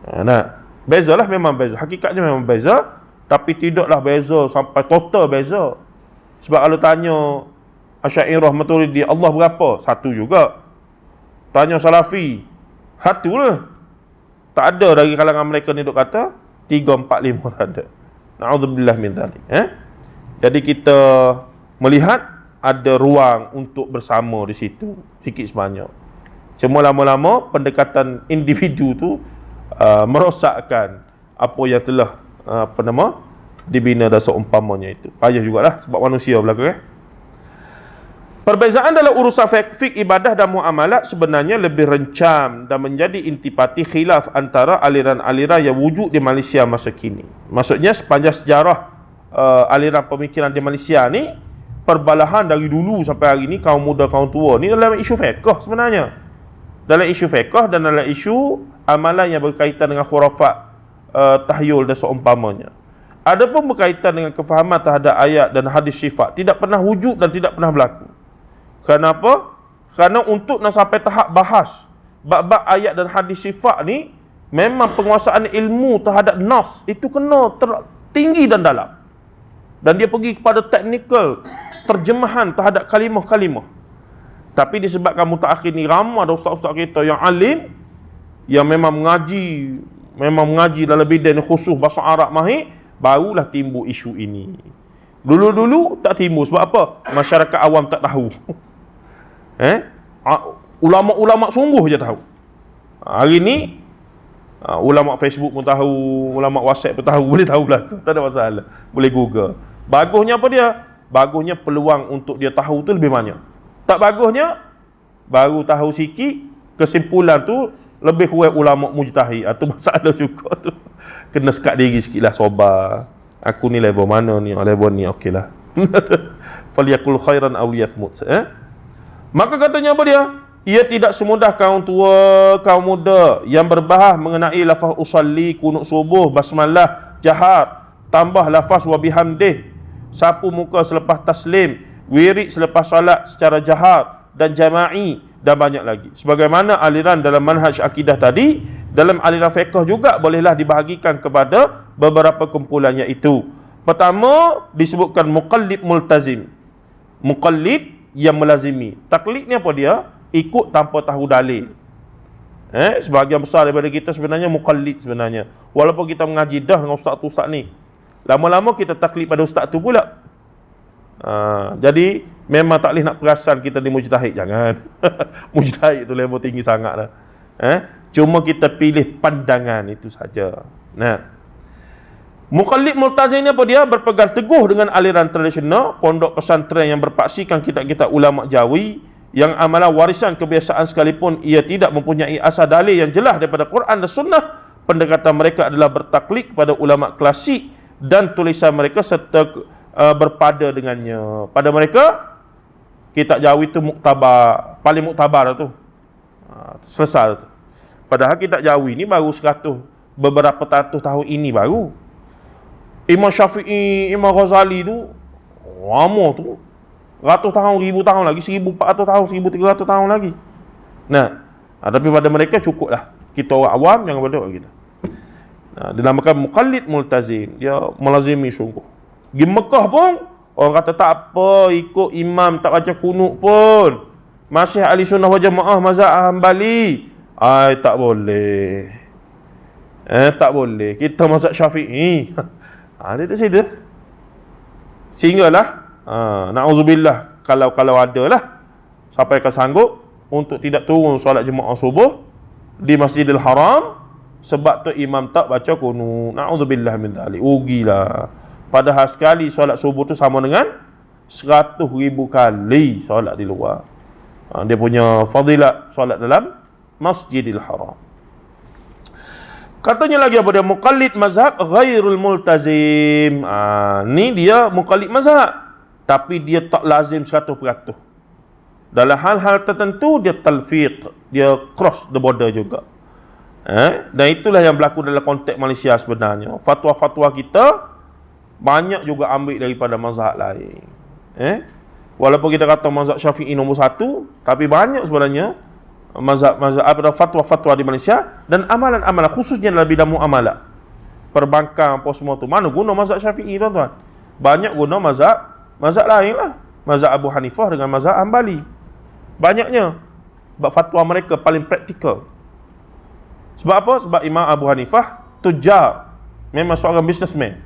Speaker 1: Nah, bezalah memang beza. Hakikatnya memang beza, tapi tidaklah beza sampai total beza. Sebab kalau tanya Asy'ariyah Maturidi Allah berapa? Satu juga. Tanya Salafi, satu lah. Tak ada dari kalangan mereka ni duk kata 3, 4, 5 tak ada. Na'udzubillah min dzalik. Jadi kita melihat ada ruang untuk bersama di situ sikit sebanyak. Cuma lama-lama pendekatan individu tu merosakkan apa yang telah dibina dan seumpamanya itu. Payah jugalah sebab manusia belaka. Perbezaan dalam urusan fiqh ibadah dan muamalat sebenarnya lebih rencam dan menjadi intipati khilaf antara aliran-aliran yang wujud di Malaysia masa kini. Maksudnya sepanjang sejarah aliran pemikiran di Malaysia ni, perbalahan dari dulu sampai hari ni, kaum muda kaum tua ni dalam isu fiqh sebenarnya. Dalam isu fiqh dan dalam isu amalan yang berkaitan dengan khurafat, tahyul dan seumpamanya. Adapun berkaitan dengan kefahaman terhadap ayat dan hadis sifat tidak pernah wujud dan tidak pernah berlaku. Kenapa? Kerana untuk nak sampai tahap bahas bab-bab ayat dan hadis sifat ni, memang penguasaan ilmu terhadap nas itu kena tinggi dan dalam. Dan dia pergi kepada teknikal terjemahan terhadap kalimah-kalimah. Tapi disebabkan mutaakhir ni ramai ada ustaz-ustaz kita yang alim, yang memang mengaji dalam bidang khusus bahasa Arab mahir, barulah timbul isu ini. Dulu-dulu tak timbul. Sebab apa? Masyarakat awam tak tahu. Ulama-ulama sungguh je tahu. Hari ni ulama Facebook pun tahu, ulama WhatsApp pun tahu, boleh tahu belaka, tak ada masalah. Boleh Google. Bagusnya apa dia? Bagusnya peluang untuk dia tahu tu lebih banyak. Tak bagusnya baru tahu sikit, kesimpulan tu lebih kurang ulama mujtahid. Itu masalah juga tu. Kena sekat diri sikitlah, sabar. Aku ni level mana ni? Level ni okeylah. Falyakul khairan aw liyathmut. Maka katanya apa dia? Ia tidak semudah kaum tua, kaum muda yang berbahas mengenai lafaz usalli, kunut subuh, basmalah, jahar, tambah lafaz wa bihamdih, sapu muka selepas taslim, wirid selepas solat secara jahar dan jama'i, dan banyak lagi. Sebagaimana aliran dalam manhaj akidah tadi, dalam aliran fiqh juga bolehlah dibahagikan kepada beberapa kumpulan, iaitu pertama disebutkan muqallid multazim. Muqallid yang melazimi. Taklid ni apa dia? Ikut tanpa tahu dalil. Sebahagian besar daripada kita sebenarnya muqallid sebenarnya. Walaupun kita mengaji dah dengan ustaz tu ustaz ni, lama-lama kita taklid pada ustaz tu pula. Jadi memang tak boleh nak perasan kita ni mujtahid, jangan. Mujtahid tu level tinggi sangat dah. Cuma kita pilih pandangan itu saja. Muqallid multazim ni apa dia? Berpegang teguh dengan aliran tradisional, pondok pesantren yang berpaksikan kitab-kitab ulama Jawi, yang amalan warisan kebiasaan sekalipun ia tidak mempunyai asal dalil yang jelas daripada Quran dan Sunnah. Pendekatan mereka adalah bertaklid kepada ulama klasik dan tulisan mereka serta berpada dengannya. Pada mereka kitab Jawi itu muktabar, paling muktabar tu. Selesai tu. Padahal kitab Jawi ni baru 100 beberapa ratus tahun ini baru. Imam Syafi'i, Imam Ghazali tu lama tu, ratus tahun, 1000 tahun lagi, 1400 tahun, 1300 tahun lagi. Tapi pada mereka cukuplah. Kita orang awam jangan pada kita. Dinamakan muqallid multazim. Dia melazimi sungguh. Di Mekah pun orang kata tak apa, ikut imam tak baca kunut pun, masih ahli sunnah wal jamaah mazhab Hanbali. Tak boleh. Tak boleh. Kita mazhab Syafi'i. Dia tak situ. Sehinggalah na'udzubillah, kalau ada lah sampai ke sanggup untuk tidak turun solat jemaah subuh di Masjidil Haram sebab tu imam tak baca kunut. Na'udzubillah min dzalik. Rugilah. Padahal sekali solat subuh tu sama dengan 100,000 kali solat di luar. Dia punya fadilat solat dalam Masjidil Haram. Katanya lagi apa dia? Muqallid mazhab ghairul multazim. Ni dia muqallid mazhab, tapi dia tak lazim 100%. Dalam hal-hal tertentu dia talfiq, dia cross the border juga. Dan itulah yang berlaku dalam konteks Malaysia sebenarnya. Fatwa-fatwa kita banyak juga ambil daripada mazhab lain. Walaupun kita kata mazhab Syafi'i nombor 1, tapi banyak sebenarnya mazhab fatwa-fatwa di Malaysia dan amalan-amalan khususnya dalam bidang muamalah. Perbankan apa semua tu. Mana guna mazhab Syafi'i tuan-tuan? Banyak guna mazhab lain lah. Mazhab Abu Hanifah dengan mazhab Hanbali. Banyaknya. Sebab fatwa mereka paling praktikal. Sebab apa? Sebab Imam Abu Hanifah tujar, memang seorang businessman.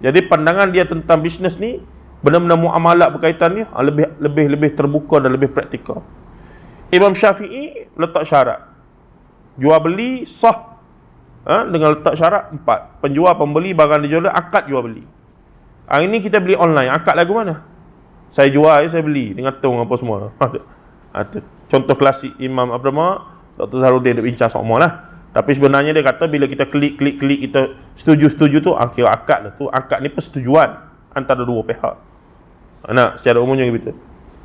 Speaker 1: Jadi pandangan dia tentang bisnes ni benar-benar muamalah berkaitan ni lebih terbuka dan lebih praktikal. Imam Syafi'i letak syarat. Jual beli sah dengan letak syarat 4. Penjual, pembeli, barang dijual, akad jual beli. Hari ni kita beli online, akad lagu mana? Saya jual, saya beli dengan tong apa semua. Ada. Contoh klasik Imam Abdurrahman, Dr. Zahrudin dia bincang semua lah. Tapi sebenarnya dia kata bila kita klik kita setuju tu, kira akad lah tu. Akad ni persetujuan antara dua pihak. Secara umumnya begitu.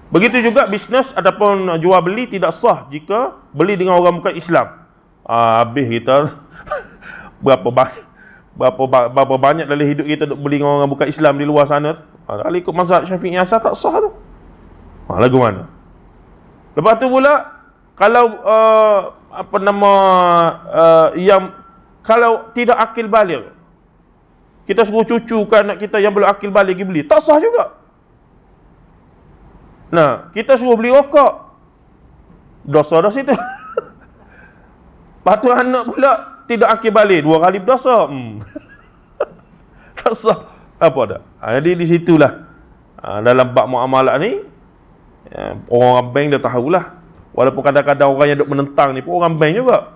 Speaker 1: Begitu juga bisnes ataupun jual beli tidak sah jika beli dengan orang bukan Islam. Habis kita berapa banyak dalam hidup kita duk beli dengan orang bukan Islam di luar sana tu. Kalau ikut mazhab Syafi'i asal tak sah tu. Lagu mana? Lepas tu pula kalau yang kalau tidak akil baligh, kita suruh cucu ke anak kita yang belum akil baligh pergi beli, tak sah juga. Kita suruh beli rokok, dosa dah situ. Lepas tu anak pula tidak akil baligh, 2 kali berdosa. Tak sah. Apa dah? Jadi di situlah dalam bab muamalah ni orang bank dah tahulah. Walaupun kadang-kadang orang yang duk menentang ni pun orang bank juga.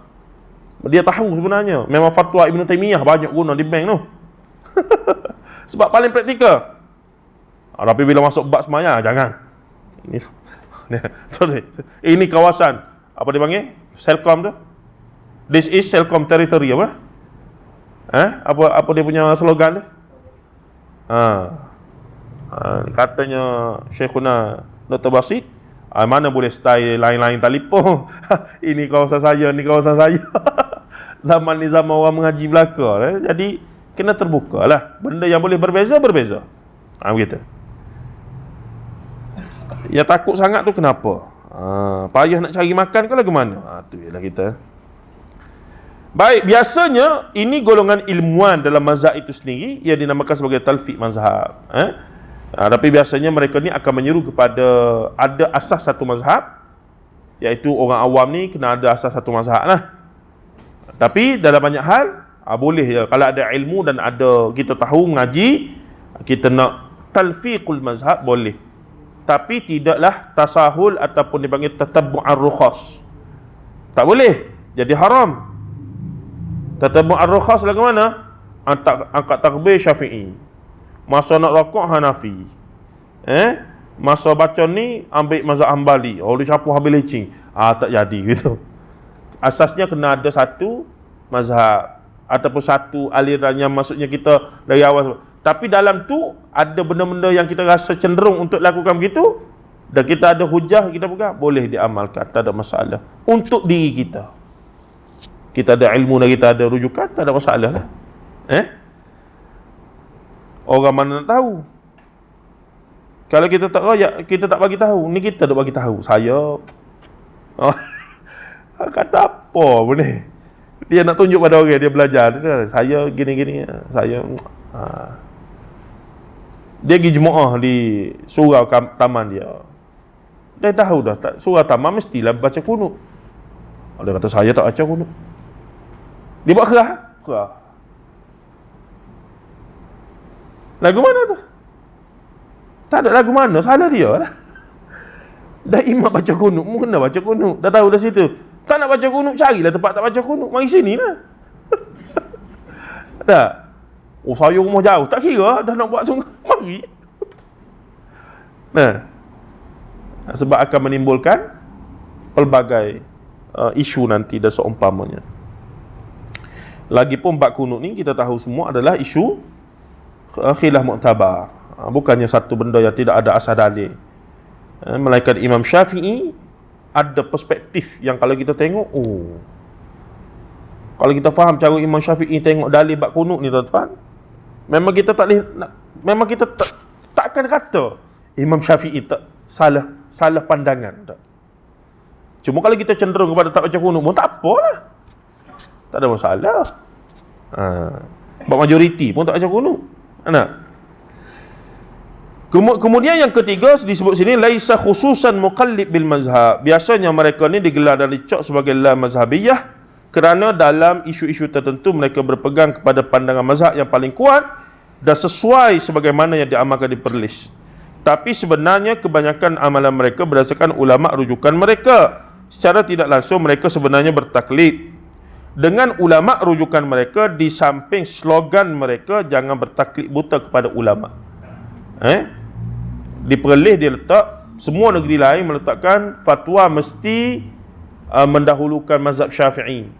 Speaker 1: Dia tahu sebenarnya. Memang fatwa Ibn Taymiyah banyak guna di bank tu. Sebab paling praktikal. Tapi bila masuk bab semaya, jangan. Ini kawasan apa dia panggil? Celcom tu. This is Celcom territory apa? Apa dia punya slogan tu? Katanya Syekhuna Dr. Basit, mana boleh style lain-lain telefon. Ini kawasan saya, ni kawasan saya. Zaman ni zaman orang mengaji belaka. Jadi kena terbuka lah. Benda yang boleh berbeza. Begitu. Yang takut sangat tu kenapa? Payah nak cari makan ke lagu mana? Tu ialah kita. Baik, biasanya ini golongan ilmuwan dalam mazhab itu sendiri yang dinamakan sebagai talfiq mazhab. Tapi biasanya mereka ni akan menyeru kepada ada asas satu mazhab, iaitu orang awam ni kena ada asas satu mazhab lah. Tapi dalam banyak hal boleh ya, kalau ada ilmu dan ada kita tahu mengaji, kita nak talfiqul mazhab boleh. Tapi tidaklah tasahul ataupun dipanggil tatabbu'ar rukhas. Tak boleh, jadi haram. Tatabbu'ar rukhas lagu mana? Angkat takbir Syafi'i, masa nak rokok Hanafi, masa baca ni ambil mazhab Hanbali. Dia campur habis lecing. Tak jadi gitu. Asasnya kena ada satu mazhab ataupun satu aliran yang maksudnya kita dari awal. Tapi dalam tu ada benda-benda yang kita rasa cenderung untuk lakukan begitu dan kita ada hujah kita pegang, boleh diamalkan, tak ada masalah. Untuk diri kita, kita ada ilmu dan kita ada rujukan, tak ada masalah lah. Orang mana nak tahu? Kalau kita tak royak, kita tak bagi tahu. Ni kita tak bagi tahu. Saya kata apa pun ni? Dia nak tunjuk pada orang, dia belajar. Saya gini-gini. Saya dia pergi jemaah di surau taman dia. Dia tahu dah, surau taman mestilah baca kunut. Dia kata saya tak baca kunut. Dia buat kerah. Lagu mana tu? Tak ada lagu mana, salah dia lah. Dah imam baca kunut, mu kena baca kunut. Dah tahu dah situ. Tak nak baca kunut, carilah tempat tak baca kunut. Mari sini lah. Tak? Saya rumah jauh, tak kira dah nak buat sungai. Mari. Sebab akan menimbulkan pelbagai isu nanti dan seumpamanya. Lagipun bab kunut ni kita tahu semua adalah isu khilaf mu'tabar. Bukannya satu benda yang tidak ada asas dalil. Melainkan Imam Syafi'i ada perspektif yang kalau kita tengok, kalau kita faham cara Imam Syafi'i tengok dalil bab kunut ni tuan-tuan, memang kita takkan kata Imam Syafi'i tak salah pandangan tak. Cuma kalau kita cenderung kepada tak baca kunut pun tak apalah, tak ada masalah. Sebab majoriti pun tak baca kunut. Kemudian yang ketiga disebut sini, laisa khususan muqallib bil mazhab. Biasanya mereka ni digelar dan dicok sebagai la mazhabiyah kerana dalam isu-isu tertentu mereka berpegang kepada pandangan mazhab yang paling kuat dan sesuai sebagaimana yang diamalkan di perlis. Tapi sebenarnya kebanyakan amalan mereka berdasarkan ulama rujukan mereka. Secara tidak langsung mereka sebenarnya bertaklid dengan ulama rujukan mereka, di samping slogan mereka jangan bertaklid buta kepada ulama. Di Perlis dia letak, semua negeri lain meletakkan fatwa mesti mendahulukan mazhab Syafi'i.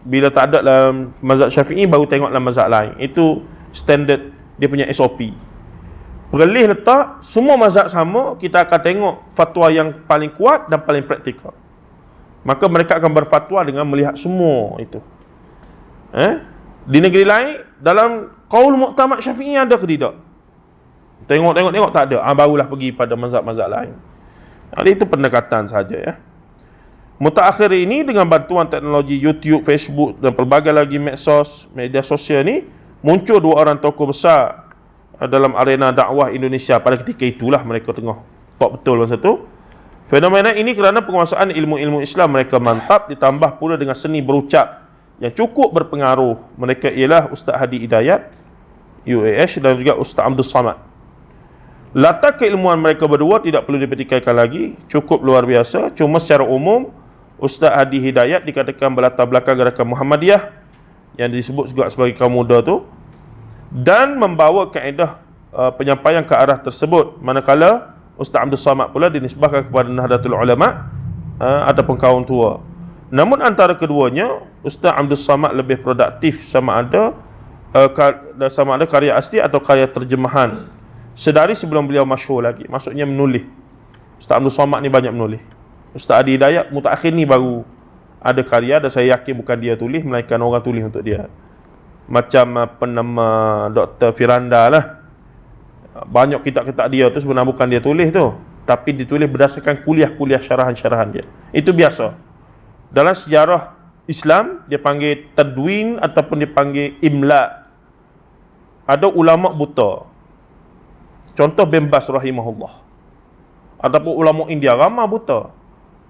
Speaker 1: Bila tak ada dalam mazhab Syafi'i, baru tengok dalam mazhab lain. Itu standard dia punya SOP. Perlis letak semua mazhab sama, kita akan tengok fatwa yang paling kuat dan paling praktikal. Maka mereka akan berfatwa dengan melihat semua itu. Di negeri lain, dalam qaul muktamad Syafi'i ada ke tidak? Tengok tak ada. Barulah pergi pada mazhab-mazhab lain. Jadi itu pendekatan saja ya. Mutaakhir ini dengan bantuan teknologi YouTube, Facebook dan pelbagai lagi medsos, media sosial ni, muncul dua orang tokoh besar dalam arena dakwah Indonesia. Pada ketika itulah mereka tengah top betul masa tu. Fenomena ini kerana penguasaan ilmu-ilmu Islam mereka mantap, ditambah pula dengan seni berucap yang cukup berpengaruh. Mereka ialah Ustaz Hadi Hidayat UAS dan juga Ustaz Abdul Samad. Latar keilmuan mereka berdua tidak perlu dipertikaikan lagi, cukup luar biasa. Cuma secara umum Ustaz Hadi Hidayat dikatakan berlatar belakang gerakan Muhammadiyah yang disebut juga sebagai kaum muda tu, dan membawa kaedah penyampaian ke arah tersebut, manakala Ustaz Abdul Samad pula dinisbahkan kepada Nahdlatul Ulama ataupun kaum tua. Namun antara keduanya, Ustaz Abdul Samad lebih produktif sama ada karya asli atau karya terjemahan sedari sebelum beliau masyhur lagi, maksudnya menulis. Ustaz Abdul Samad ni banyak menulis. Ustaz Hadi Hidayat mutakhir ni baru ada karya, dan saya yakin bukan dia tulis, melainkan orang tulis untuk dia. Macam penama Dr. Firanda lah. Banyak kitab-kitab dia tu sebenarnya bukan dia tulis tu, tapi ditulis berdasarkan kuliah-kuliah syarahan-syarahan dia. Itu biasa. Dalam sejarah Islam dia panggil tadwin ataupun dia panggil imla. Ada ulama buta. Contoh bin Bas rahimahullah. Ataupun ulama India ramai buta.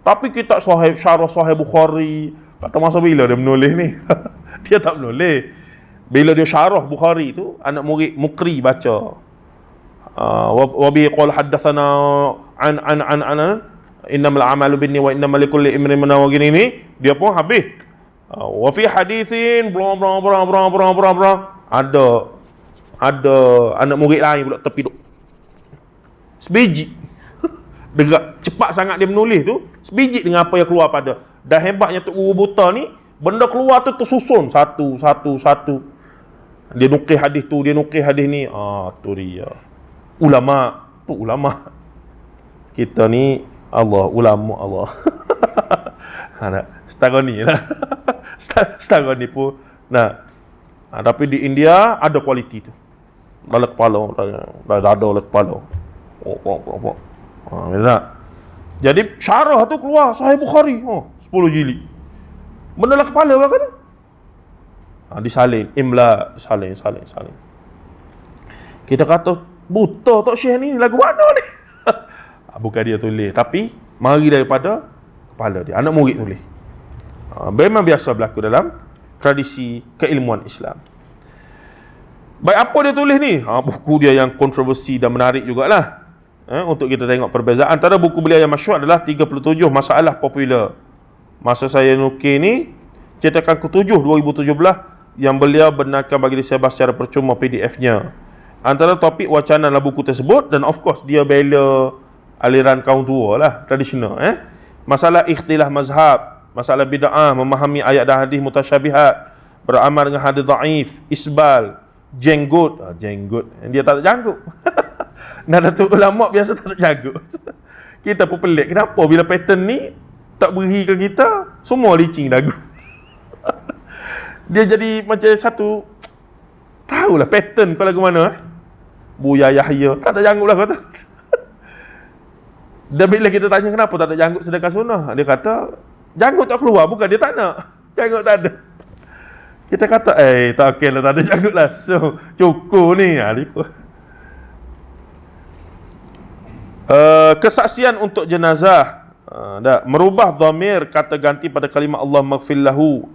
Speaker 1: Tapi kitab syarah Sahih Bukhari, kata masa bila dia menulis ni? Dia tak menulis. Bila dia syarah Bukhari tu, anak murid Mukri baca. Wa bi qala haddatsana an innamal a'malu binni wa innamal likulli imrin ma nawa, gini ni dia pun habis. Wa fi haditsin bla bla bla bla bla bla bla. Ada anak murid lain pula tepi duk. Sebiji. Dekat cepat sangat dia menulis tu, sebiji dengan apa yang keluar pada. Dan hebatnya Tok Guru buta ni, benda keluar tu tersusun satu. Dia nukil hadis tu, dia nukil hadis ni. Tu dia. Ulama, tu ulama. Kita ni ulama Allah. Setara ni lah. Setara ni pun. Tapi di India ada kualiti tu. Dalam kepala, dalam kepala. Jadi syarah tu keluar Sahih Bukhari 10 jilid. Benda dalam kepala apa kata? Disalin, imla, salin. Kita kata buta Tok Syekh ni lagu mana ni? Bukan dia tulis, tapi mari daripada kepala dia, anak murid tulis. Memang biasa berlaku dalam tradisi keilmuan Islam. Baik, apa dia tulis ni? Buku dia yang kontroversi dan menarik jugalah. Untuk kita tengok perbezaan antara buku beliau yang masyhur adalah 37 masalah popular. Masa saya nukil ni, cetakan ke-7 2017 yang beliau benarkan bagi disebar secara percuma PDF-nya. Antara topik wacana dalam buku tersebut, dan of course dia bela aliran kaum tua lah, tradisional. Masalah ikhtilaf mazhab, masalah bid'ah, memahami ayat dan hadis mutasyabihat, beramal dengan hadis dhaif, isbal, jenggot. Dia tak ada janggut. Nahdlatul Ulama biasa tak ada janggut. Kita pun pelik, kenapa bila pattern ni tak beri ke kita, semua licin lagu. Dia jadi macam satu, tahulah pattern kau lagu mana. Buya Yahya, tak ada janggut lah kata. Dan bila kita tanya kenapa tak ada janggut sedekah sunnah, dia kata janggut tak keluar, bukan dia tak nak, janggut tak ada. Kita kata tak okey lah, tak ada janggut lah, so cukup ni. Kesaksian untuk jenazah, merubah dhamir kata ganti pada kalimah Allah maghfir lahu,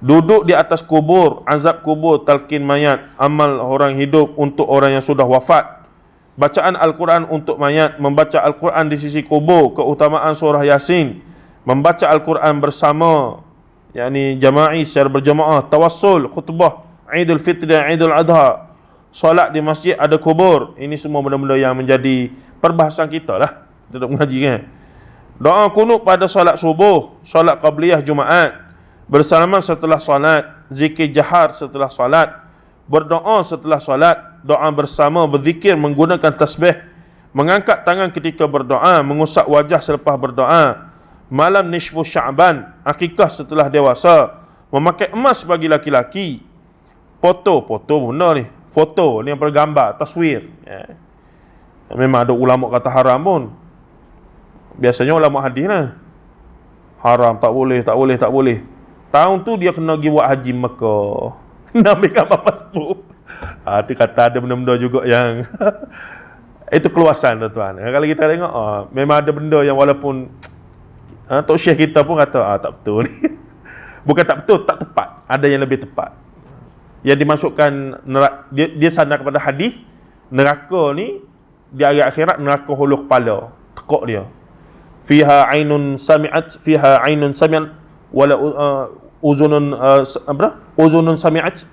Speaker 1: duduk di atas kubur, azab kubur, talqin mayat, amal orang hidup untuk orang yang sudah wafat, bacaan Al-Quran untuk mayat, membaca Al-Quran di sisi kubur, keutamaan surah Yasin, membaca Al-Quran bersama, yakni jama'i secara berjamaah, tawassul, khutbah Idul Fitri dan Idul Adha, solat di masjid ada kubur. Ini semua benda-benda yang menjadi perbahasan kita lah duduk mengaji kan. Doa kunut pada solat subuh, solat qabliyah Jumaat, bersalaman setelah solat, zikir jahar setelah solat, berdoa setelah solat, doa bersama, berzikir menggunakan tasbih, mengangkat tangan ketika berdoa, mengusap wajah selepas berdoa, malam nisfu Sya'ban, akikah setelah dewasa, memakai emas bagi laki-laki, foto benda ni, foto ni yang bergambar, taswir. Memang ada ulama kata haram pun. Biasanya ulama hadis lah, haram, tak boleh. Tahun tu dia kena pergi buat haji Mekah, nak ambil gambar pasport. Itu kata ada benda-benda juga yang itu keluasan tuan. Kalau kita tengok, memang ada benda yang walaupun Tok Syekh kita pun kata tak betul ni. Bukan tak betul, tak tepat. Ada yang lebih tepat. Yang dimasukkan dia sandar kepada hadis, neraka ni di hari akhirat neraka hulu kepala, tekuk dia. Fiha ainun sami'at wala uzunun sami'at.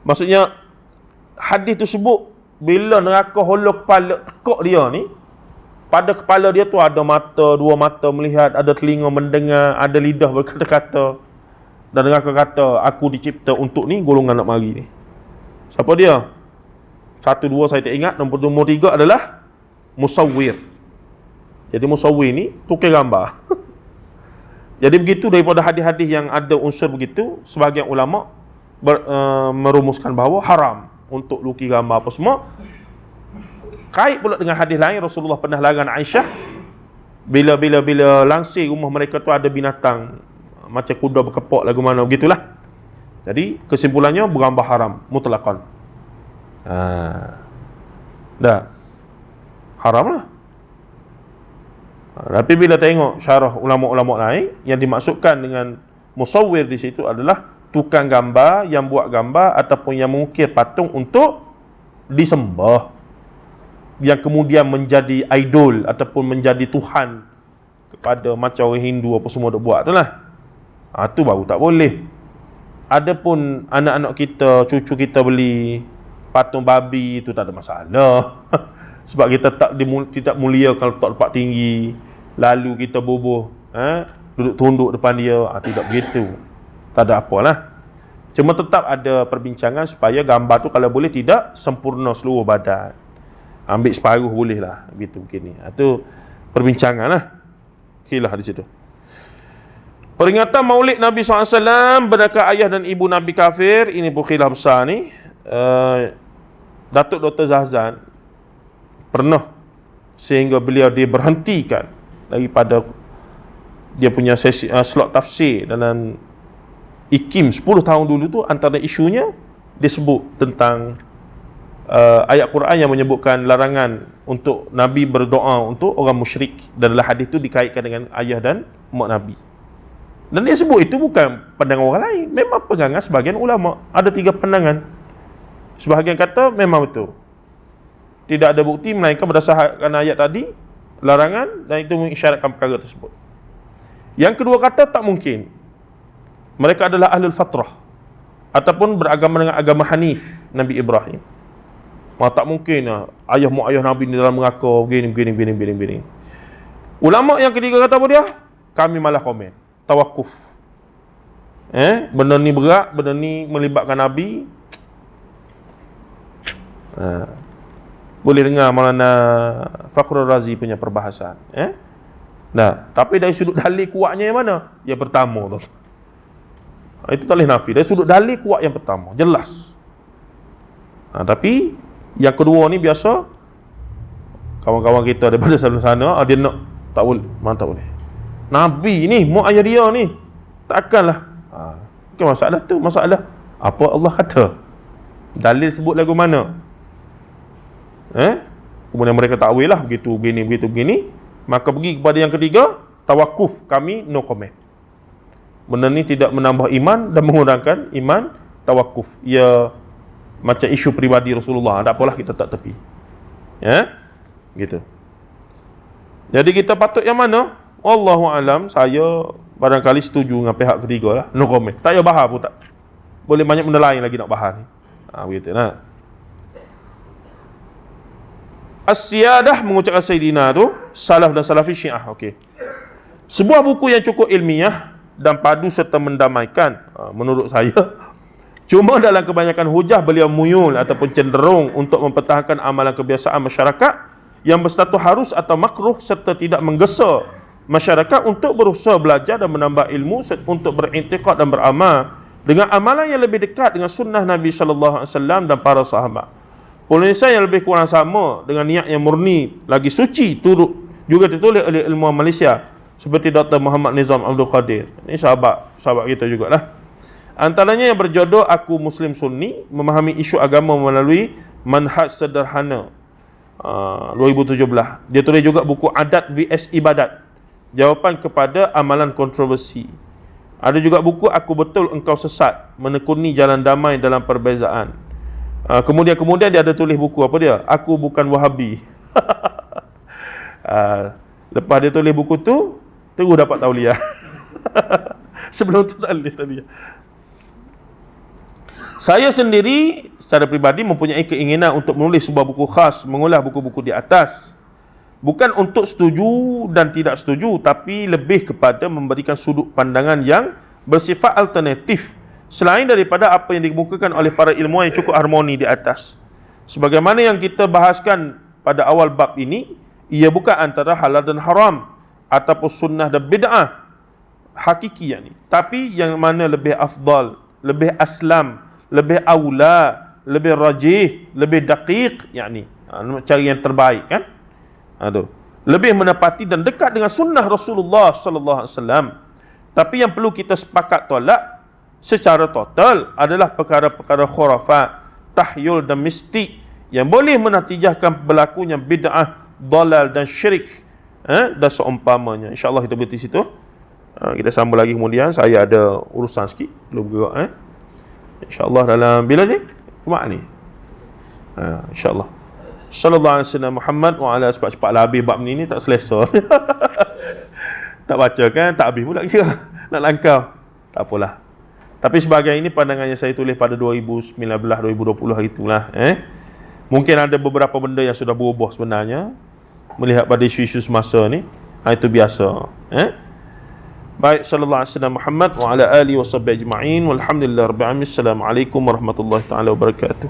Speaker 1: Maksudnya hadis tu sebut bila neraka hulu kepala tekuk dia ni, pada kepala dia tu ada mata, dua mata melihat, ada telinga mendengar, ada lidah berkata-kata. Dan neraka kata, aku dicipta untuk ni golongan nak mari ni. Siapa dia? 1, 2 saya tak ingat. Nombor 3 adalah musawwir. Jadi musawwir ni tukar gambar. Jadi begitu daripada hadis-hadis yang ada unsur begitu, sebahagian ulama merumuskan bahawa haram untuk lukis gambar apa semua. Kait pula dengan hadis lain, Rasulullah pernah larang Aisyah bila langsir rumah mereka tu ada binatang macam kuda berkepok lagu mana begitulah. Jadi kesimpulannya bergambar haram mutlaqan. Dah haram lah. Tapi bila tengok syarah ulama-ulama lain, yang dimaksudkan dengan musawwir di situ adalah tukang gambar yang buat gambar ataupun yang mengukir patung untuk disembah, yang kemudian menjadi idol ataupun menjadi Tuhan kepada macam orang Hindu apa semua duk buat tu lah. Tu baru tak boleh. Adapun anak-anak kita, cucu kita beli patung babi, itu tak ada masalah. Sebab kita tidak mulia kalau tak lepak tinggi, lalu kita bubuh, duduk tunduk depan dia. Tidak begitu, tak ada apalah. Cuma tetap ada perbincangan supaya gambar tu kalau boleh tidak sempurna seluruh badan, ambil separuh boleh lah, begitu begini. Itu perbincangan lah. Hilah di situ. Peringatan Maulid Nabi SAW, benarkah ayah dan ibu Nabi kafir? Ini pun khilaf besar ni. Datuk Dr. Zahzan pernah sehingga beliau diberhentikan daripada dia punya sesi, slot tafsir dalam IKIM 10 tahun dulu tu. Antara isunya disebut tentang ayat Quran yang menyebutkan larangan untuk Nabi berdoa untuk orang musyrik, dan dalam hadis itu dikaitkan dengan ayah dan mak Nabi. Dan dia sebut itu bukan pandangan orang lain, memang pegangan sebahagian ulama. Ada 3 pandangan. Sebahagian kata memang betul, tidak ada bukti melainkan berdasarkan ayat tadi larangan, dan itu mengisyaratkan perkara tersebut. Yang kedua kata tak mungkin, mereka adalah ahlul fatrah ataupun beragama dengan agama Hanif Nabi Ibrahim. Tak mungkin ayah mak ayah Nabi ni dalam neraka begini. Ulama yang ketiga kata apa dia? Kami malah komen tawakuf. Benda ni berat, benda ni melibatkan Nabi. Boleh dengar Maulana Fakhrul Razi punya perbahasan. Nah, tapi dari sudut dalil kuatnya yang mana? Yang pertama tu. Itu tak boleh nafi. Dari sudut dalil kuat yang pertama, jelas. Tapi yang kedua ni biasa kawan-kawan kita daripada sana dia nak tak boleh, mana tak boleh. Nabi ni, mak ayah dia ni, takkanlah. Bukan masalah tu, masalah apa Allah kata. Dalil sebut lagu mana? Kemudian mereka takwil lah begitu begini. Maka pergi kepada yang ketiga, tawakuf, kami no comment. Benda ni tidak menambah iman dan mengurangkan iman. Tawakuf, ia macam isu peribadi Rasulullah, tak apalah, kita tak tepi. Gitu. Jadi kita patut yang mana? Wallahu alam, saya barangkali setuju dengan pihak ketiga lah, no comment. Tak payah bahas pun tak. Boleh banyak benda lain lagi nak bahas ni. Begitu nah. As-Siyadah mengucapkan Sayyidina tu salaf dan salafi Syiah. Okey. Sebuah buku yang cukup ilmiah dan padu serta mendamaikan, menurut saya. Cuma dalam kebanyakan hujah beliau muyul ataupun cenderung untuk mempertahankan amalan kebiasaan masyarakat yang berstatus harus atau makruh serta tidak menggesa masyarakat untuk berusaha belajar dan menambah ilmu untuk berintikad dan beramal dengan amalan yang lebih dekat dengan sunnah Nabi sallallahu alaihi wasallam dan para sahabat. Penulisan yang lebih kurang sama dengan niat yang murni lagi suci turut juga ditulis oleh ilmuwan Malaysia seperti Dr. Muhammad Nizam Abdul Qadir. Ini sahabat kita jugalah. Antaranya yang berjodoh Aku Muslim Sunni, memahami isu agama melalui manhaj sederhana, 2017. Dia tulis juga buku Adat vs Ibadat, jawapan kepada amalan kontroversi. Ada juga buku Aku Betul Engkau Sesat, menekuni jalan damai dalam perbezaan. Kemudian dia ada tulis buku apa dia? Aku Bukan Wahabi. Lepas dia tulis buku tu, terus dapat tauliah. Sebelum tu tak boleh tauliah. Saya sendiri secara peribadi mempunyai keinginan untuk menulis sebuah buku khas, mengulas buku-buku di atas. Bukan untuk setuju dan tidak setuju, tapi lebih kepada memberikan sudut pandangan yang bersifat alternatif selain daripada apa yang dikemukakan oleh para ilmuwan yang cukup harmoni di atas. Sebagaimana yang kita bahaskan pada awal bab ini, ia bukan antara halal dan haram ataupun sunnah dan bid'ah hakiki yakni, tapi yang mana lebih afdal, lebih aslam, lebih aula, lebih rajih, lebih daqiq yakni, cari yang terbaik kan. Lebih menepati dan dekat dengan sunnah Rasulullah sallallahu alaihi wasallam. Tapi yang perlu kita sepakat tolak secara total adalah perkara-perkara khurafat, tahyul dan mistik yang boleh menatijahkan berlakunya bid'ah, dalal dan syirik, dan seumpamanya. InsyaAllah kita berhenti situ. Kita sambung lagi kemudian. Saya ada urusan sikit, belum bergerak. InsyaAllah dalam bila ni? Jumaat ni. InsyaAllah. Sallallahu alaihi wasallam Muhammad wa ala cepat-cepatlah habis bab ni tak selesa. Tak baca kan, tak habis pula kira. Nak langkau. Tak apalah. Tapi sebagai ini pandangan yang saya tulis pada 2019 2020 hari itulah. Mungkin ada beberapa benda yang sudah berubah sebenarnya melihat pada isu-isu semasa ni. Itu biasa. Baik, sallallahu alaihi wasallam Muhammad wa ala alihi washabbihi ajma'in walhamdulillahirabbil alamin. Assalamualaikum warahmatullahi taala wabarakatuh.